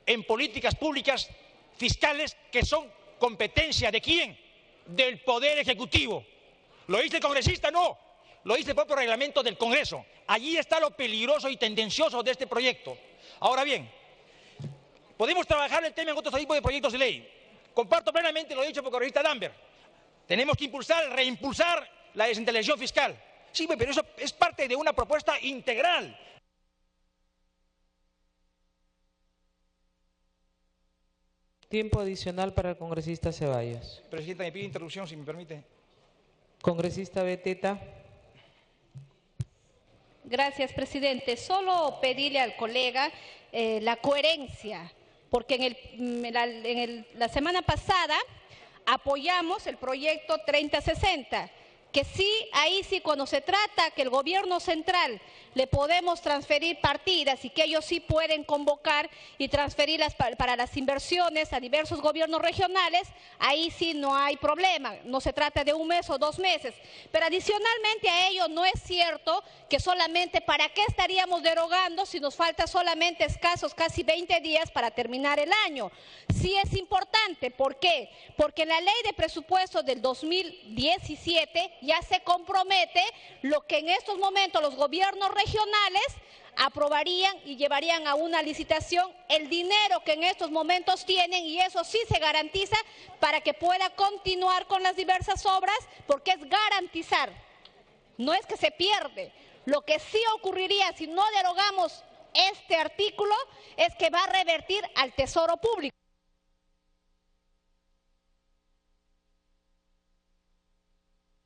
en políticas públicas fiscales que son competencia ¿de quién? Del Poder Ejecutivo. ¿Lo dice el congresista? No. Lo dice el propio reglamento del Congreso. Allí está lo peligroso y tendencioso de este proyecto. Ahora bien, podemos trabajar el tema en otros tipos de proyectos de ley. Comparto plenamente lo dicho por el congresista Danver. Tenemos que impulsar, reimpulsar la descentralización fiscal. Sí, pero eso es parte de una propuesta integral. Tiempo adicional para el congresista Ceballos. Presidenta, me pide interrupción, si me permite. Congresista Beteta. Gracias, presidente. Solo pedirle al colega la coherencia, porque la semana pasada apoyamos el proyecto 3060, que sí, ahí sí, cuando se trata que el gobierno central le podemos transferir partidas y que ellos sí pueden convocar y transferirlas para las inversiones a diversos gobiernos regionales, ahí sí no hay problema, no se trata de un mes o 2 meses. Pero adicionalmente a ello no es cierto que solamente, ¿para qué estaríamos derogando si nos falta solamente escasos casi 20 días para terminar el año? Sí es importante, ¿por qué? Porque en la ley de presupuesto del 2017 ya se compromete lo que en estos momentos los gobiernos regionales aprobarían y llevarían a una licitación el dinero que en estos momentos tienen, y eso sí se garantiza para que pueda continuar con las diversas obras, porque es garantizar, no es que se pierde. Lo que sí ocurriría si no derogamos este artículo es que va a revertir al Tesoro Público.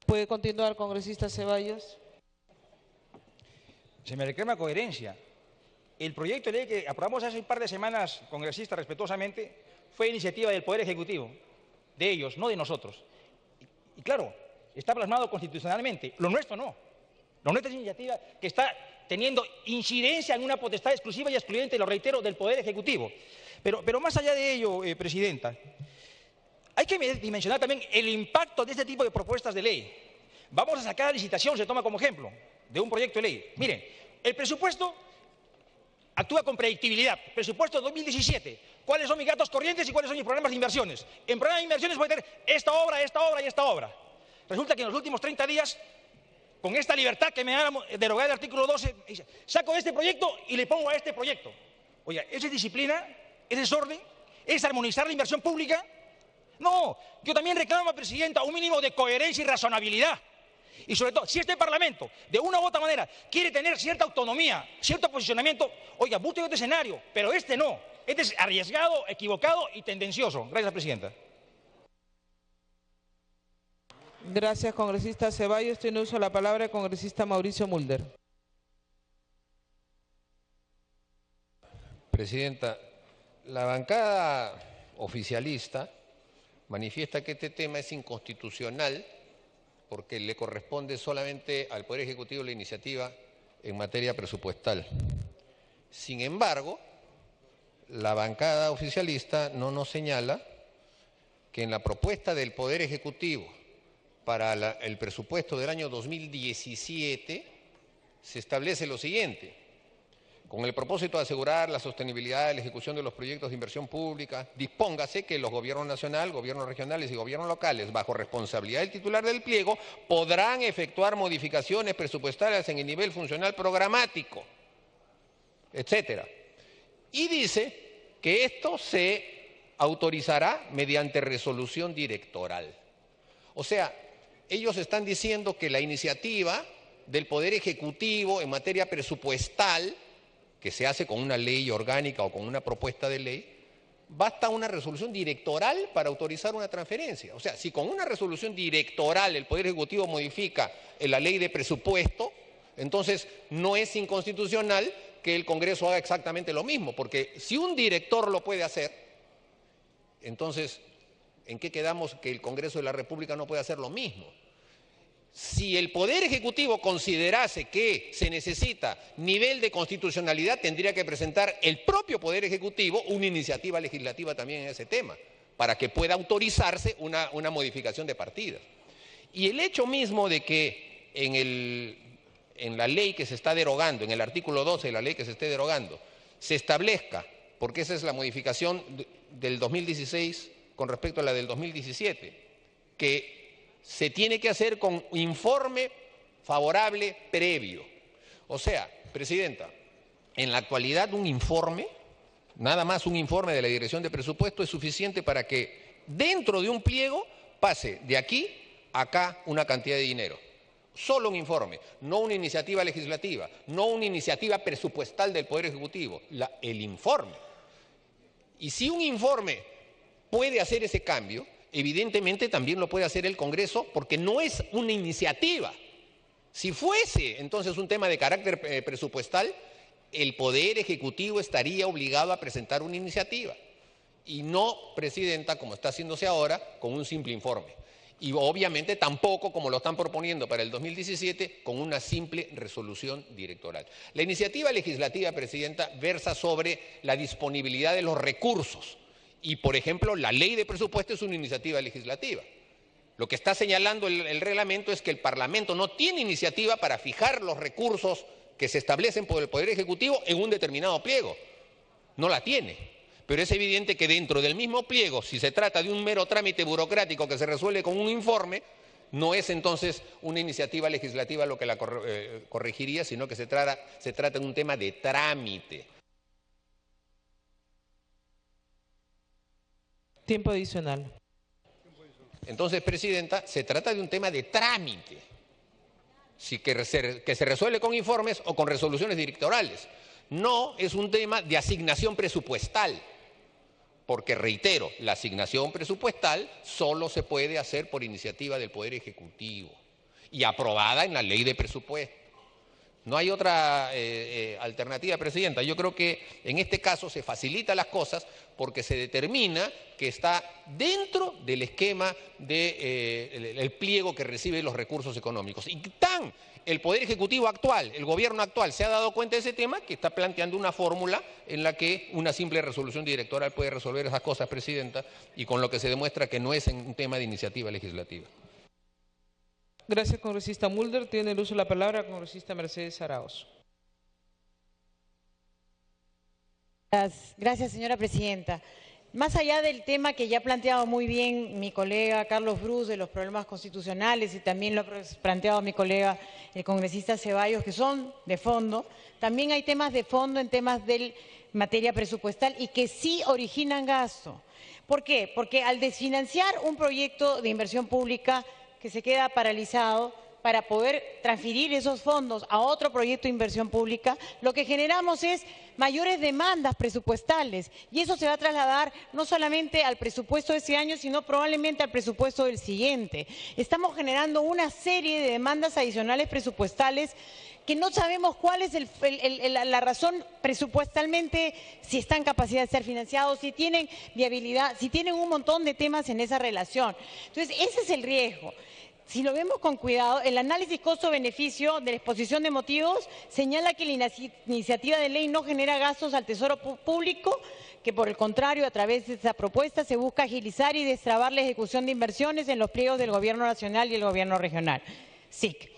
¿Puede continuar, congresista Ceballos? Se me reclama coherencia. El proyecto de ley que aprobamos hace un par de semanas, congresista, respetuosamente, fue iniciativa del Poder Ejecutivo, de ellos, no de nosotros. Y claro, está plasmado constitucionalmente, lo nuestro no. nuestra iniciativa que está teniendo incidencia en una potestad exclusiva y excluyente, lo reitero, del Poder Ejecutivo. Pero más allá de ello, Presidenta, hay que dimensionar también el impacto de este tipo de propuestas de ley. Vamos a sacar a licitación, se toma como ejemplo, de un proyecto de ley. Miren, el presupuesto actúa con predictibilidad. Presupuesto 2017. ¿Cuáles son mis gastos corrientes y cuáles son mis programas de inversiones? En programas de inversiones voy a tener esta obra, esta obra y esta obra. Resulta que en los últimos 30 días, con esta libertad que me da derogar el artículo 12, saco este proyecto y le pongo a este proyecto. Oiga, ¿eso es disciplina? ¿Es desorden? ¿Es armonizar la inversión pública? No, yo también reclamo, Presidenta, un mínimo de coherencia y razonabilidad. Y sobre todo, si este Parlamento, de una u otra manera, quiere tener cierta autonomía, cierto posicionamiento, oiga, busque otro escenario, pero este no. Este es arriesgado, equivocado y tendencioso. Gracias, Presidenta. Gracias, congresista Ceballos. Tiene uso de la palabra el congresista Mauricio Mulder. Presidenta, la bancada oficialista manifiesta que este tema es inconstitucional porque le corresponde solamente al Poder Ejecutivo la iniciativa en materia presupuestal. Sin embargo, la bancada oficialista no nos señala que en la propuesta del Poder Ejecutivo para el presupuesto del año 2017 se establece lo siguiente: con el propósito de asegurar la sostenibilidad de la ejecución de los proyectos de inversión pública, dispóngase que los gobiernos nacional, gobiernos regionales y gobiernos locales, bajo responsabilidad del titular del pliego, podrán efectuar modificaciones presupuestarias en el nivel funcional programático, etcétera. Y dice que esto se autorizará mediante resolución directoral. O sea, ellos están diciendo que la iniciativa del Poder Ejecutivo en materia presupuestal, que se hace con una ley orgánica o con una propuesta de ley, basta una resolución directoral para autorizar una transferencia. O sea, si con una resolución directoral el Poder Ejecutivo modifica la ley de presupuesto, entonces no es inconstitucional que el Congreso haga exactamente lo mismo, porque si un director lo puede hacer, entonces, ¿en qué quedamos que el Congreso de la República no puede hacer lo mismo? Si el Poder Ejecutivo considerase que se necesita nivel de constitucionalidad, tendría que presentar el propio Poder Ejecutivo una iniciativa legislativa también en ese tema, para que pueda autorizarse una modificación de partidas. Y el hecho mismo de que en la ley que se está derogando, en el artículo 12 de la ley que se esté derogando, se establezca, porque esa es la modificación del 2016 con respecto a la del 2017, que se tiene que hacer con informe favorable previo. O sea, Presidenta, en la actualidad un informe, nada más un informe de la Dirección de Presupuesto es suficiente para que dentro de un pliego pase de aquí a acá una cantidad de dinero. Solo un informe, no una iniciativa legislativa, no una iniciativa presupuestal del Poder Ejecutivo, el informe. Y si un informe puede hacer ese cambio, evidentemente también lo puede hacer el Congreso porque no es una iniciativa. Si fuese entonces un tema de carácter presupuestal, el Poder Ejecutivo estaría obligado a presentar una iniciativa y no, Presidenta, como está haciéndose ahora, con un simple informe. Y obviamente tampoco, como lo están proponiendo para el 2017, con una simple resolución directoral. La iniciativa legislativa, Presidenta, versa sobre la disponibilidad de los recursos. Y, por ejemplo, la ley de presupuesto es una iniciativa legislativa. Lo que está señalando el reglamento es que el Parlamento no tiene iniciativa para fijar los recursos que se establecen por el Poder Ejecutivo en un determinado pliego. No la tiene. Pero es evidente que dentro del mismo pliego, si se trata de un mero trámite burocrático que se resuelve con un informe, no es entonces una iniciativa legislativa lo que la corregiría, sino que se trata de un tema de trámite. Tiempo adicional. Entonces, Presidenta, se trata de un tema de trámite, que se resuelve con informes o con resoluciones directorales. No es un tema de asignación presupuestal, porque, reitero, la asignación presupuestal solo se puede hacer por iniciativa del Poder Ejecutivo y aprobada en la ley de presupuesto. No hay otra alternativa, Presidenta. Yo creo que en este caso se facilitan las cosas porque se determina que está dentro del esquema del pliego que recibe los recursos económicos. Y el Poder Ejecutivo actual, el Gobierno actual, se ha dado cuenta de ese tema, que está planteando una fórmula en la que una simple resolución directoral puede resolver esas cosas, Presidenta, y con lo que se demuestra que no es un tema de iniciativa legislativa. Gracias, congresista Mulder. Tiene el uso de la palabra la congresista Mercedes Arauz. Gracias, señora presidenta. Más allá del tema que ya ha planteado muy bien mi colega Carlos Brus de los problemas constitucionales y también lo ha planteado mi colega el congresista Ceballos, que son de fondo, también hay temas de fondo en temas de materia presupuestal y que sí originan gasto. ¿Por qué? Porque al desfinanciar un proyecto de inversión pública que se queda paralizado para poder transferir esos fondos a otro proyecto de inversión pública, lo que generamos es mayores demandas presupuestales y eso se va a trasladar no solamente al presupuesto de ese año, sino probablemente al presupuesto del siguiente. Estamos generando una serie de demandas adicionales presupuestales que no sabemos cuál es la razón presupuestalmente, si están en capacidad de ser financiados, si tienen viabilidad, si tienen un montón de temas en esa relación. Entonces, ese es el riesgo. Si lo vemos con cuidado, el análisis costo-beneficio de la exposición de motivos señala que la iniciativa de ley no genera gastos al Tesoro Público, que por el contrario, a través de esta propuesta se busca agilizar y destrabar la ejecución de inversiones en los pliegos del Gobierno Nacional y el Gobierno Regional. SIC.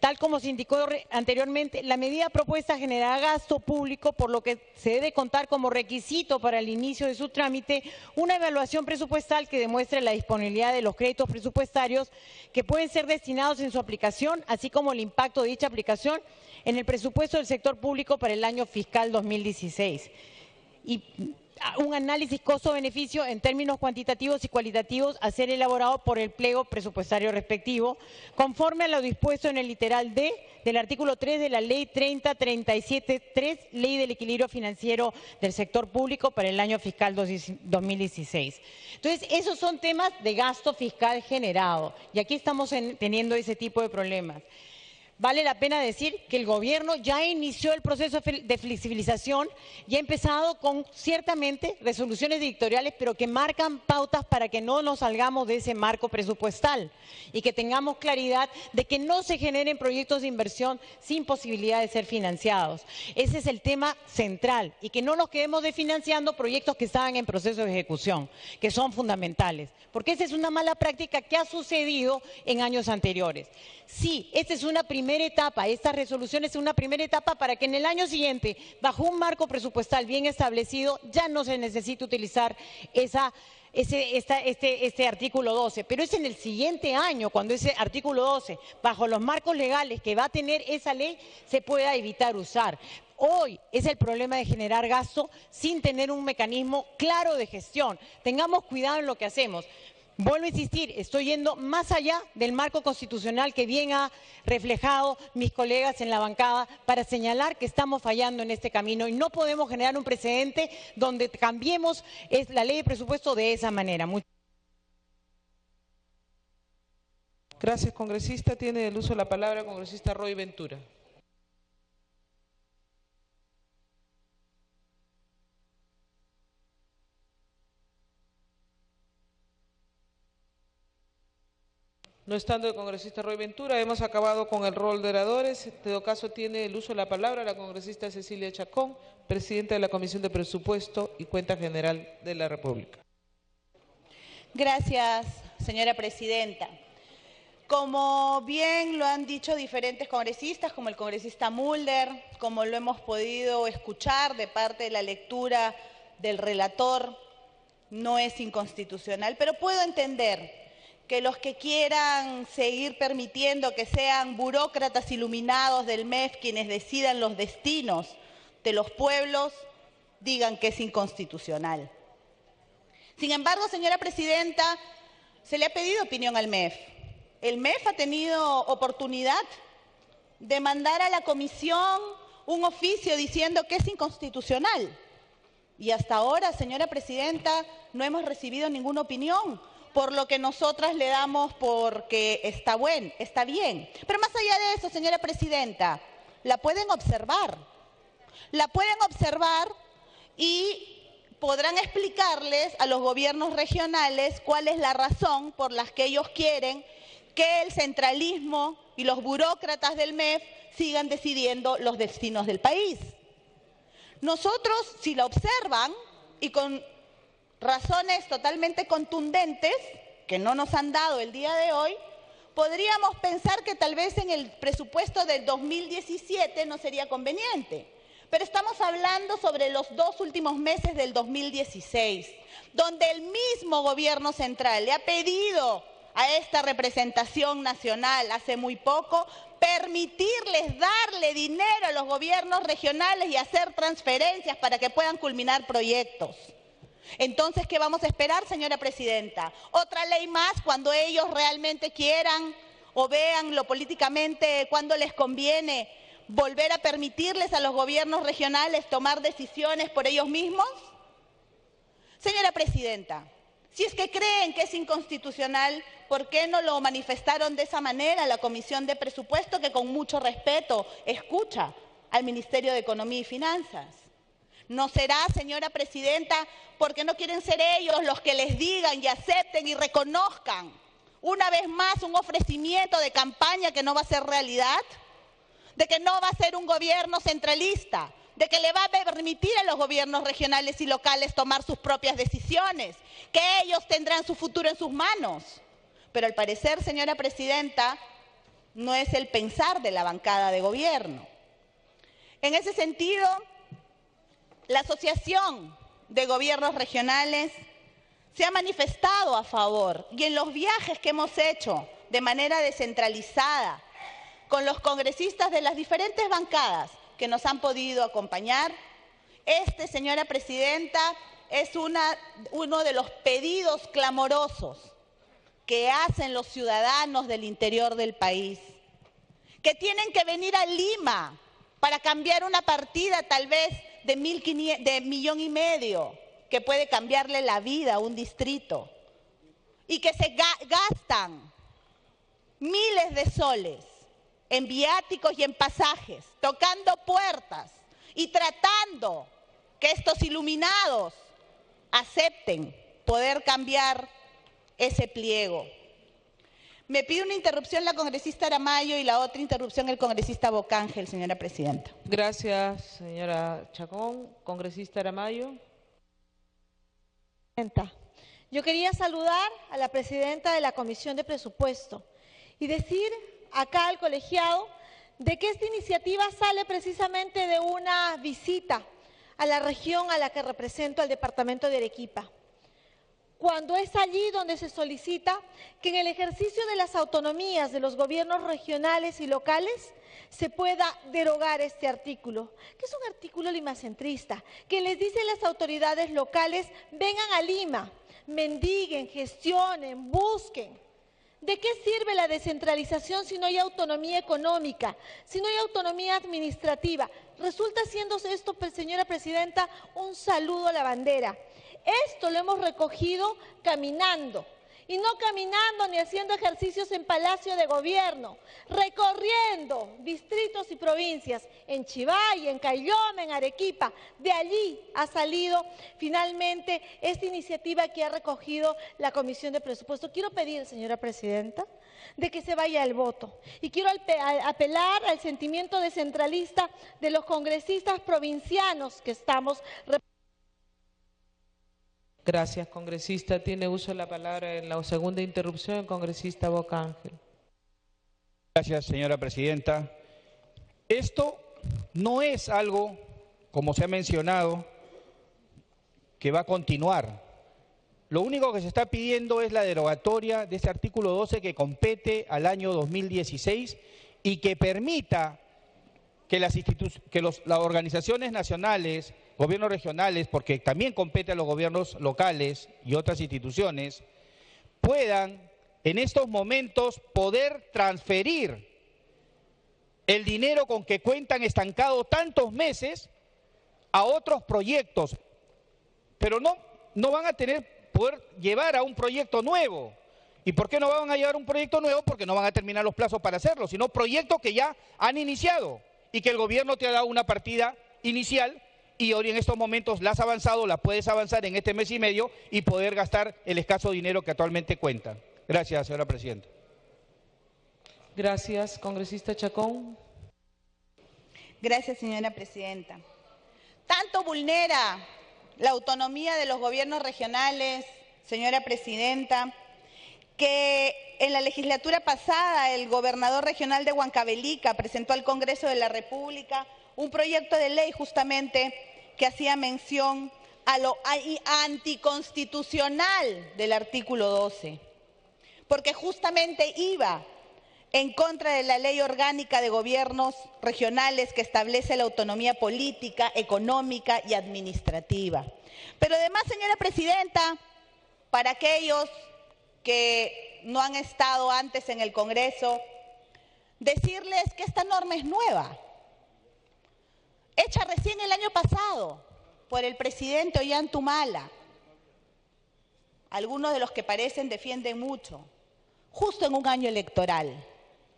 Tal como se indicó anteriormente, la medida propuesta generará gasto público, por lo que se debe contar como requisito para el inicio de su trámite una evaluación presupuestal que demuestre la disponibilidad de los créditos presupuestarios que pueden ser destinados en su aplicación, así como el impacto de dicha aplicación en el presupuesto del sector público para el año fiscal 2016. Y un análisis costo-beneficio en términos cuantitativos y cualitativos a ser elaborado por el pliego presupuestario respectivo, conforme a lo dispuesto en el literal D del artículo 3 de la Ley 3037-3, Ley del Equilibrio Financiero del Sector Público para el año fiscal 2016. Entonces, esos son temas de gasto fiscal generado y aquí estamos teniendo ese tipo de problemas. Vale la pena decir que el Gobierno ya inició el proceso de flexibilización y ha empezado con ciertamente resoluciones dictatoriales, pero que marcan pautas para que no nos salgamos de ese marco presupuestal y que tengamos claridad de que no se generen proyectos de inversión sin posibilidad de ser financiados. Ese es el tema central y que no nos quedemos desfinanciando proyectos que estaban en proceso de ejecución, que son fundamentales, porque esa es una mala práctica que ha sucedido en años anteriores. Sí, esta es una primera etapa, esta resolución es una primera etapa para que en el año siguiente, bajo un marco presupuestal bien establecido, ya no se necesite utilizar este artículo 12, pero es en el siguiente año cuando ese artículo 12, bajo los marcos legales que va a tener esa ley, se pueda evitar usar. Hoy es el problema de generar gasto sin tener un mecanismo claro de gestión. Tengamos cuidado en lo que hacemos. Vuelvo a insistir, estoy yendo más allá del marco constitucional que bien ha reflejado mis colegas en la bancada para señalar que estamos fallando en este camino y no podemos generar un precedente donde cambiemos la ley de presupuesto de esa manera. Gracias, congresista. Tiene el uso de la palabra el congresista Roy Ventura. No estando el congresista Roy Ventura, hemos acabado con el rol de oradores. En todo caso, tiene el uso de la palabra la congresista Cecilia Chacón, presidenta de la Comisión de Presupuesto y Cuenta General de la República. Gracias, señora presidenta. Como bien lo han dicho diferentes congresistas, como el congresista Mulder, como lo hemos podido escuchar de parte de la lectura del relator, no es inconstitucional, pero puedo entender que los que quieran seguir permitiendo que sean burócratas iluminados del MEF quienes decidan los destinos de los pueblos, digan que es inconstitucional. Sin embargo, señora presidenta, se le ha pedido opinión al MEF. El MEF ha tenido oportunidad de mandar a la comisión un oficio diciendo que es inconstitucional. Y hasta ahora, señora presidenta, no hemos recibido ninguna opinión, por lo que nosotras le damos porque está bien. Pero más allá de eso, señora presidenta, la pueden observar. La pueden observar y podrán explicarles a los gobiernos regionales cuál es la razón por la que ellos quieren que el centralismo y los burócratas del MEF sigan decidiendo los destinos del país. Nosotros, si la observan y con razones totalmente contundentes, que no nos han dado el día de hoy, podríamos pensar que tal vez en el presupuesto del 2017 no sería conveniente. Pero estamos hablando sobre los 2 últimos meses del 2016, donde el mismo gobierno central le ha pedido a esta representación nacional hace muy poco permitirles darle dinero a los gobiernos regionales y hacer transferencias para que puedan culminar proyectos. Entonces, ¿qué vamos a esperar, señora presidenta? ¿Otra ley más cuando ellos realmente quieran o vean lo políticamente cuando les conviene volver a permitirles a los gobiernos regionales tomar decisiones por ellos mismos? Señora presidenta, si es que creen que es inconstitucional, ¿por qué no lo manifestaron de esa manera a la Comisión de Presupuesto, que con mucho respeto escucha al Ministerio de Economía y Finanzas? ¿No será, señora presidenta, porque no quieren ser ellos los que les digan y acepten y reconozcan una vez más un ofrecimiento de campaña que no va a ser realidad? De que no va a ser un gobierno centralista, de que le va a permitir a los gobiernos regionales y locales tomar sus propias decisiones, que ellos tendrán su futuro en sus manos. Pero al parecer, señora presidenta, no es el pensar de la bancada de gobierno. En ese sentido, la Asociación de Gobiernos Regionales se ha manifestado a favor, y en los viajes que hemos hecho de manera descentralizada con los congresistas de las diferentes bancadas que nos han podido acompañar, señora presidenta, es uno de los pedidos clamorosos que hacen los ciudadanos del interior del país, que tienen que venir a Lima para cambiar una partida tal vez de 1,500,000, millón y medio, que puede cambiarle la vida a un distrito, y que se gastan miles de soles en viáticos y en pasajes, tocando puertas y tratando que estos iluminados acepten poder cambiar ese pliego. Me pide una interrupción la congresista Aramayo y la otra interrupción el congresista Bocángel, señora presidenta. Gracias, señora Chacón. Congresista Aramayo. Yo quería saludar a la presidenta de la Comisión de Presupuesto y decir acá al colegiado de que esta iniciativa sale precisamente de una visita a la región a la que represento, al departamento de Arequipa, cuando es allí donde se solicita que en el ejercicio de las autonomías de los gobiernos regionales y locales se pueda derogar este artículo, que es un artículo limacentrista, que les dice a las autoridades locales: vengan a Lima, mendiguen, gestionen, busquen. ¿De qué sirve la descentralización si no hay autonomía económica, si no hay autonomía administrativa? Resulta siendo esto, señora presidenta, un saludo a la bandera. Esto lo hemos recogido caminando, y no caminando ni haciendo ejercicios en Palacio de Gobierno, recorriendo distritos y provincias, en Chivay, en Caylloma, en Arequipa. De allí ha salido finalmente esta iniciativa que ha recogido la Comisión de Presupuesto. Quiero pedir, señora presidenta, de que se vaya al voto, y quiero apelar al sentimiento descentralista de los congresistas provincianos que estamos representando. Gracias, congresista. Tiene uso de la palabra en la segunda interrupción el congresista Bocángel. Gracias, señora presidenta. Esto no es algo, como se ha mencionado, que va a continuar. Lo único que se está pidiendo es la derogatoria de este artículo 12 que compete al año 2016 y que permita que las organizaciones nacionales, gobiernos regionales, porque también compete a los gobiernos locales y otras instituciones, puedan en estos momentos poder transferir el dinero con que cuentan estancado tantos meses a otros proyectos, pero no van a poder llevar a un proyecto nuevo. ¿Y por qué no van a llevar un proyecto nuevo? Porque no van a terminar los plazos para hacerlo, sino proyectos que ya han iniciado y que el gobierno te ha dado una partida inicial y hoy en estos momentos la has avanzado, la puedes avanzar en este mes y medio y poder gastar el escaso dinero que actualmente cuenta. Gracias, señora presidenta. Gracias, congresista Chacón. Gracias, señora presidenta. Tanto vulnera la autonomía de los gobiernos regionales, señora presidenta, que en la legislatura pasada el gobernador regional de Huancavelica presentó al Congreso de la República un proyecto de ley justamente que hacía mención a lo anticonstitucional del artículo 12, porque justamente iba en contra de la Ley Orgánica de Gobiernos Regionales que establece la autonomía política, económica y administrativa. Pero además, señora presidenta, para aquellos que no han estado antes en el Congreso, decirles que esta norma es nueva, hecha recién el año pasado por el presidente Ollanta. Algunos de los que parecen defienden mucho, justo en un año electoral.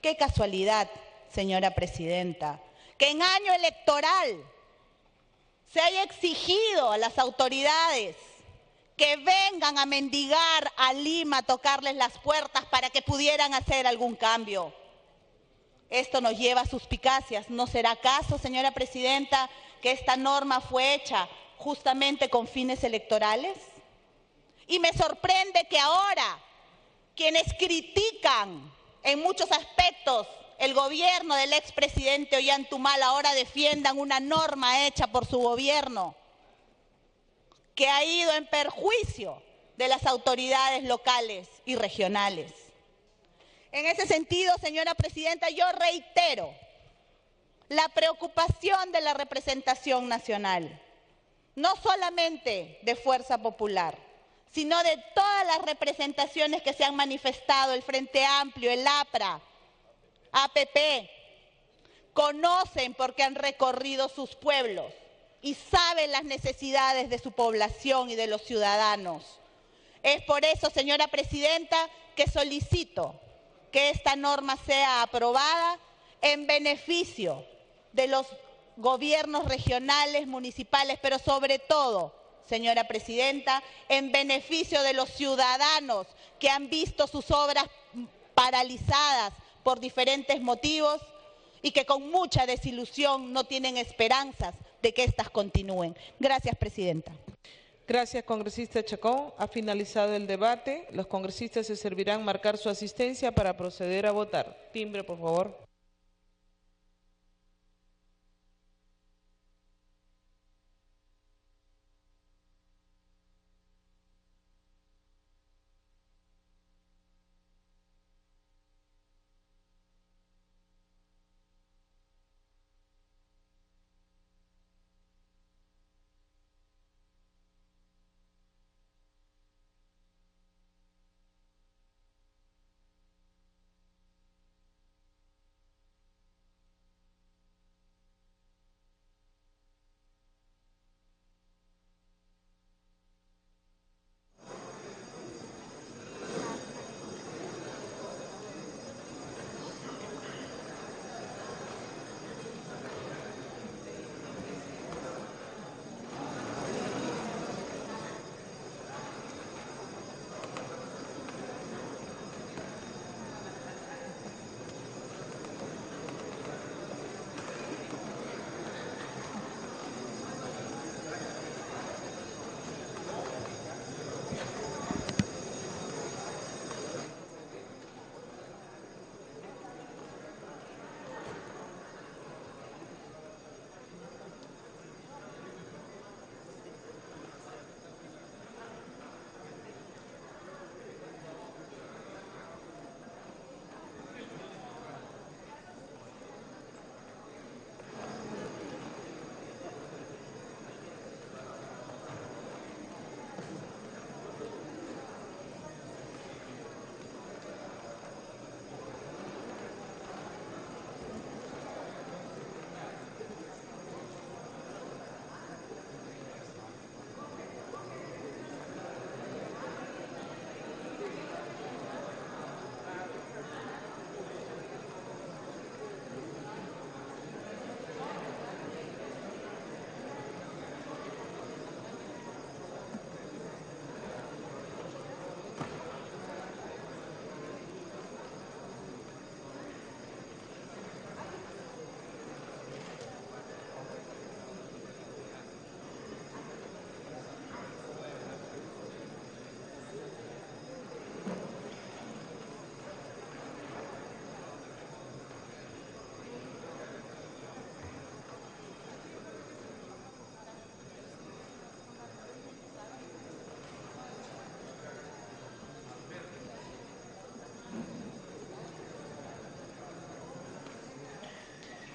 Qué casualidad, señora presidenta, que en año electoral se haya exigido a las autoridades que vengan a mendigar a Lima, a tocarles las puertas para que pudieran hacer algún cambio. Esto nos lleva a suspicacias. ¿No será acaso, señora presidenta, que esta norma fue hecha justamente con fines electorales? Y me sorprende que ahora quienes critican en muchos aspectos el gobierno del expresidente Ollanta ahora defiendan una norma hecha por su gobierno que ha ido en perjuicio de las autoridades locales y regionales. En ese sentido, señora presidenta, yo reitero la preocupación de la representación nacional, no solamente de Fuerza Popular, sino de todas las representaciones que se han manifestado, el Frente Amplio, el APRA, APP, conocen porque han recorrido sus pueblos y saben las necesidades de su población y de los ciudadanos. Es por eso, señora presidenta, que solicito que esta norma sea aprobada en beneficio de los gobiernos regionales, municipales, pero sobre todo, señora presidenta, en beneficio de los ciudadanos que han visto sus obras paralizadas por diferentes motivos y que con mucha desilusión no tienen esperanzas de que éstas continúen. Gracias, presidenta. Gracias, congresista Chacón. Ha finalizado el debate. Los congresistas se servirán marcar su asistencia para proceder a votar. Timbre, por favor.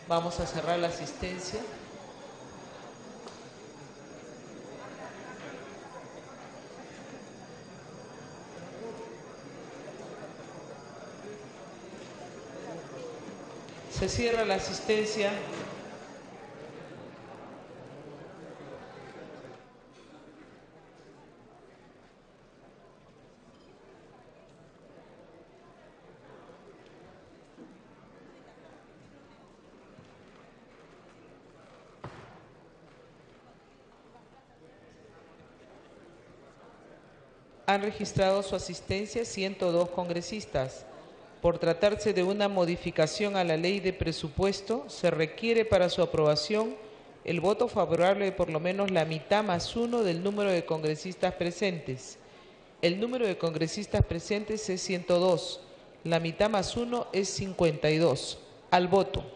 Vamos a cerrar la asistencia. Se cierra la asistencia. Han registrado su asistencia 102 congresistas. Por tratarse de una modificación a la ley de presupuesto, se requiere para su aprobación el voto favorable de por lo menos la mitad más uno del número de congresistas presentes. El número de congresistas presentes es 102. La mitad más uno es 52. Al voto.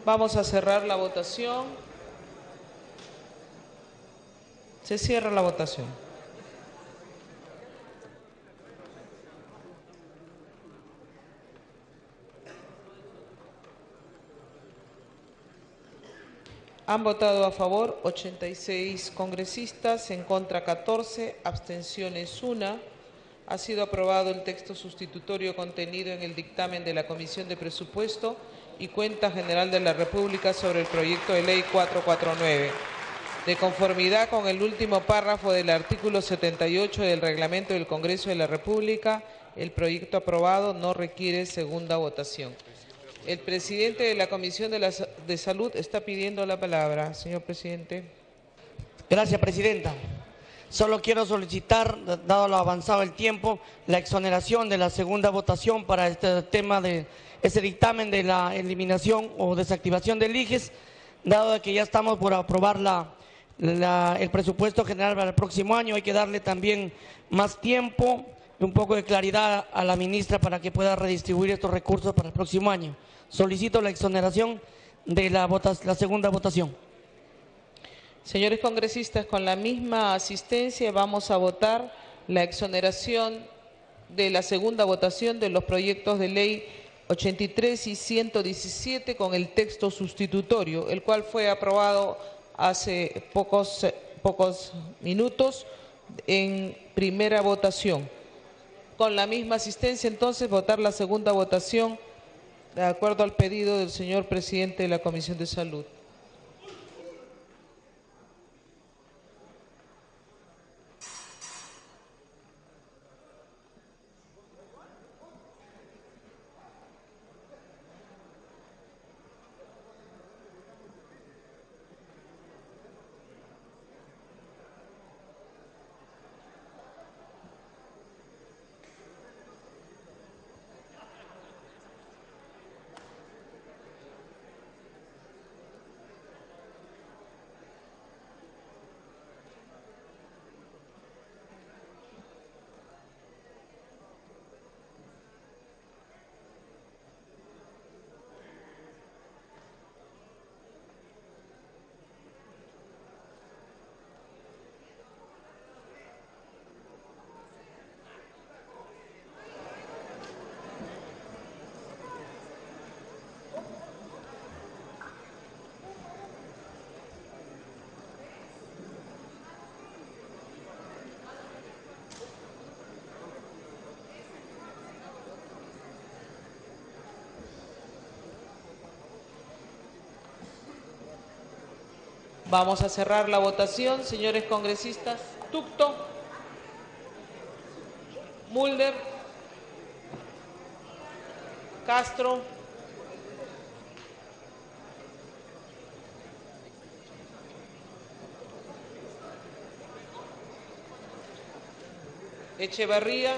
Vamos a cerrar la votación. Se cierra la votación. Han votado a favor 86 congresistas, en contra 14, abstenciones 1. Ha sido aprobado el texto sustitutorio contenido en el dictamen de la Comisión de Presupuesto y Cuenta General de la República sobre el proyecto de ley 449. De conformidad con el último párrafo del artículo 78 del Reglamento del Congreso de la República, el proyecto aprobado no requiere segunda votación. El presidente de la Comisión de Salud está pidiendo la palabra. Señor presidente. Gracias, presidenta. Solo quiero solicitar, dado lo avanzado el tiempo, la exoneración de la segunda votación para este tema de ese dictamen de la eliminación o desactivación del IGES, dado que ya estamos por aprobar el presupuesto general para el próximo año. Hay que darle también más tiempo y un poco de claridad a la ministra para que pueda redistribuir estos recursos para el próximo año. Solicito la exoneración de la segunda votación. Señores congresistas, con la misma asistencia vamos a votar la exoneración de la segunda votación de los proyectos de ley 83 y 117 con el texto sustitutorio, el cual fue aprobado hace pocos minutos en primera votación. Con la misma asistencia, entonces, votar la segunda votación de acuerdo al pedido del señor presidente de la Comisión de Salud. Vamos a cerrar la votación, señores congresistas. Tucto, Mulder, Castro, Echevarría,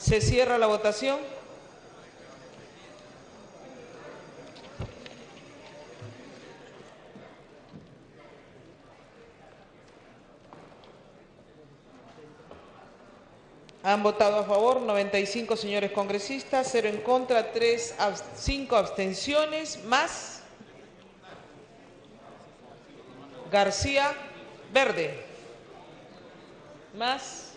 se cierra la votación. Han votado a favor 95 señores congresistas, 0 en contra, 5 abstenciones, más García Verde, más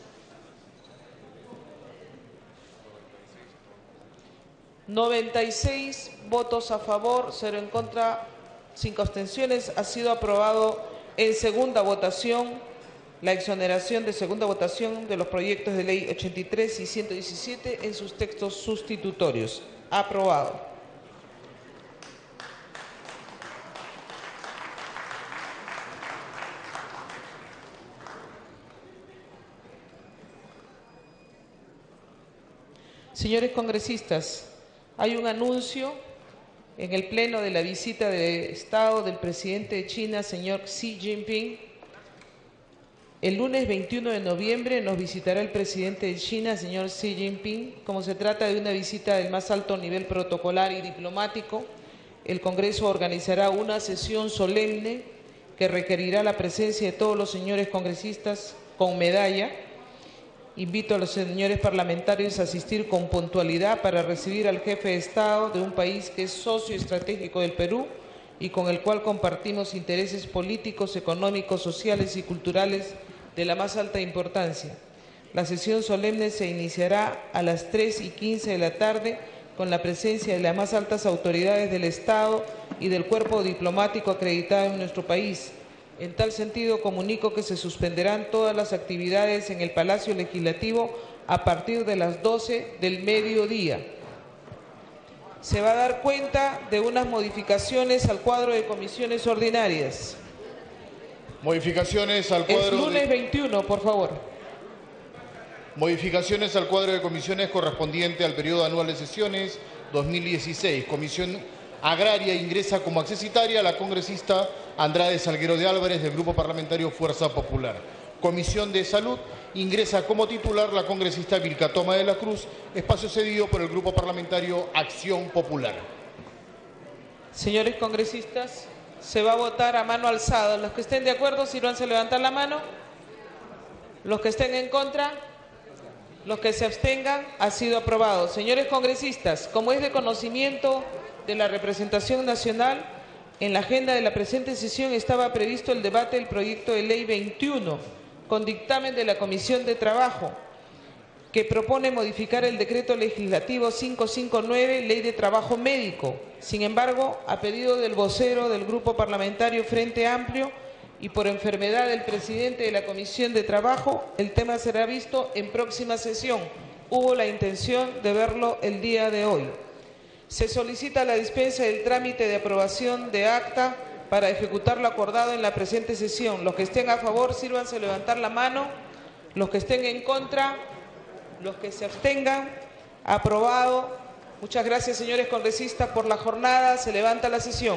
96 votos a favor, 0 en contra, 5 abstenciones. Ha sido aprobado en segunda votación la exoneración de segunda votación de los proyectos de ley 83 y 117 en sus textos sustitutorios. Aprobado. Señores congresistas, hay un anuncio en el pleno de la visita de Estado del presidente de China, señor Xi Jinping. El lunes 21 de noviembre nos visitará el presidente de China, señor Xi Jinping. Como se trata de una visita del más alto nivel protocolar y diplomático, el Congreso organizará una sesión solemne que requerirá la presencia de todos los señores congresistas con medalla. Invito a los señores parlamentarios a asistir con puntualidad para recibir al jefe de Estado de un país que es socio estratégico del Perú y con el cual compartimos intereses políticos, económicos, sociales y culturales de la más alta importancia. La sesión solemne se iniciará a las 3:15 de la tarde con la presencia de las más altas autoridades del Estado y del cuerpo diplomático acreditado en nuestro país. En tal sentido, comunico que se suspenderán todas las actividades en el Palacio Legislativo a partir de las 12 del mediodía. Se va a dar cuenta de unas modificaciones al cuadro de comisiones ordinarias. Modificaciones al cuadro. Es lunes 21, por favor. Modificaciones al cuadro de comisiones correspondiente al periodo anual de sesiones 2016. Comisión Agraria ingresa como accesitaria la congresista Andrade Salguero de Álvarez del Grupo Parlamentario Fuerza Popular. Comisión de Salud ingresa como titular la congresista Vilca Toma de la Cruz, espacio cedido por el Grupo Parlamentario Acción Popular. Señores congresistas, se va a votar a mano alzada. Los que estén de acuerdo, sírvanse a levantar la mano. Los que estén en contra, los que se abstengan, ha sido aprobado. Señores congresistas, como es de conocimiento de la representación nacional, en la agenda de la presente sesión estaba previsto el debate del proyecto de ley 21, con dictamen de la Comisión de Trabajo, que propone modificar el decreto legislativo 559, Ley de Trabajo Médico. Sin embargo, a pedido del vocero del Grupo Parlamentario Frente Amplio y por enfermedad del presidente de la Comisión de Trabajo, el tema será visto en próxima sesión. Hubo la intención de verlo el día de hoy. Se solicita la dispensa del trámite de aprobación de acta para ejecutar lo acordado en la presente sesión. Los que estén a favor, sírvanse a levantar la mano. Los que estén en contra, los que se abstengan, aprobado. Muchas gracias, señores congresistas, por la jornada. Se levanta la sesión.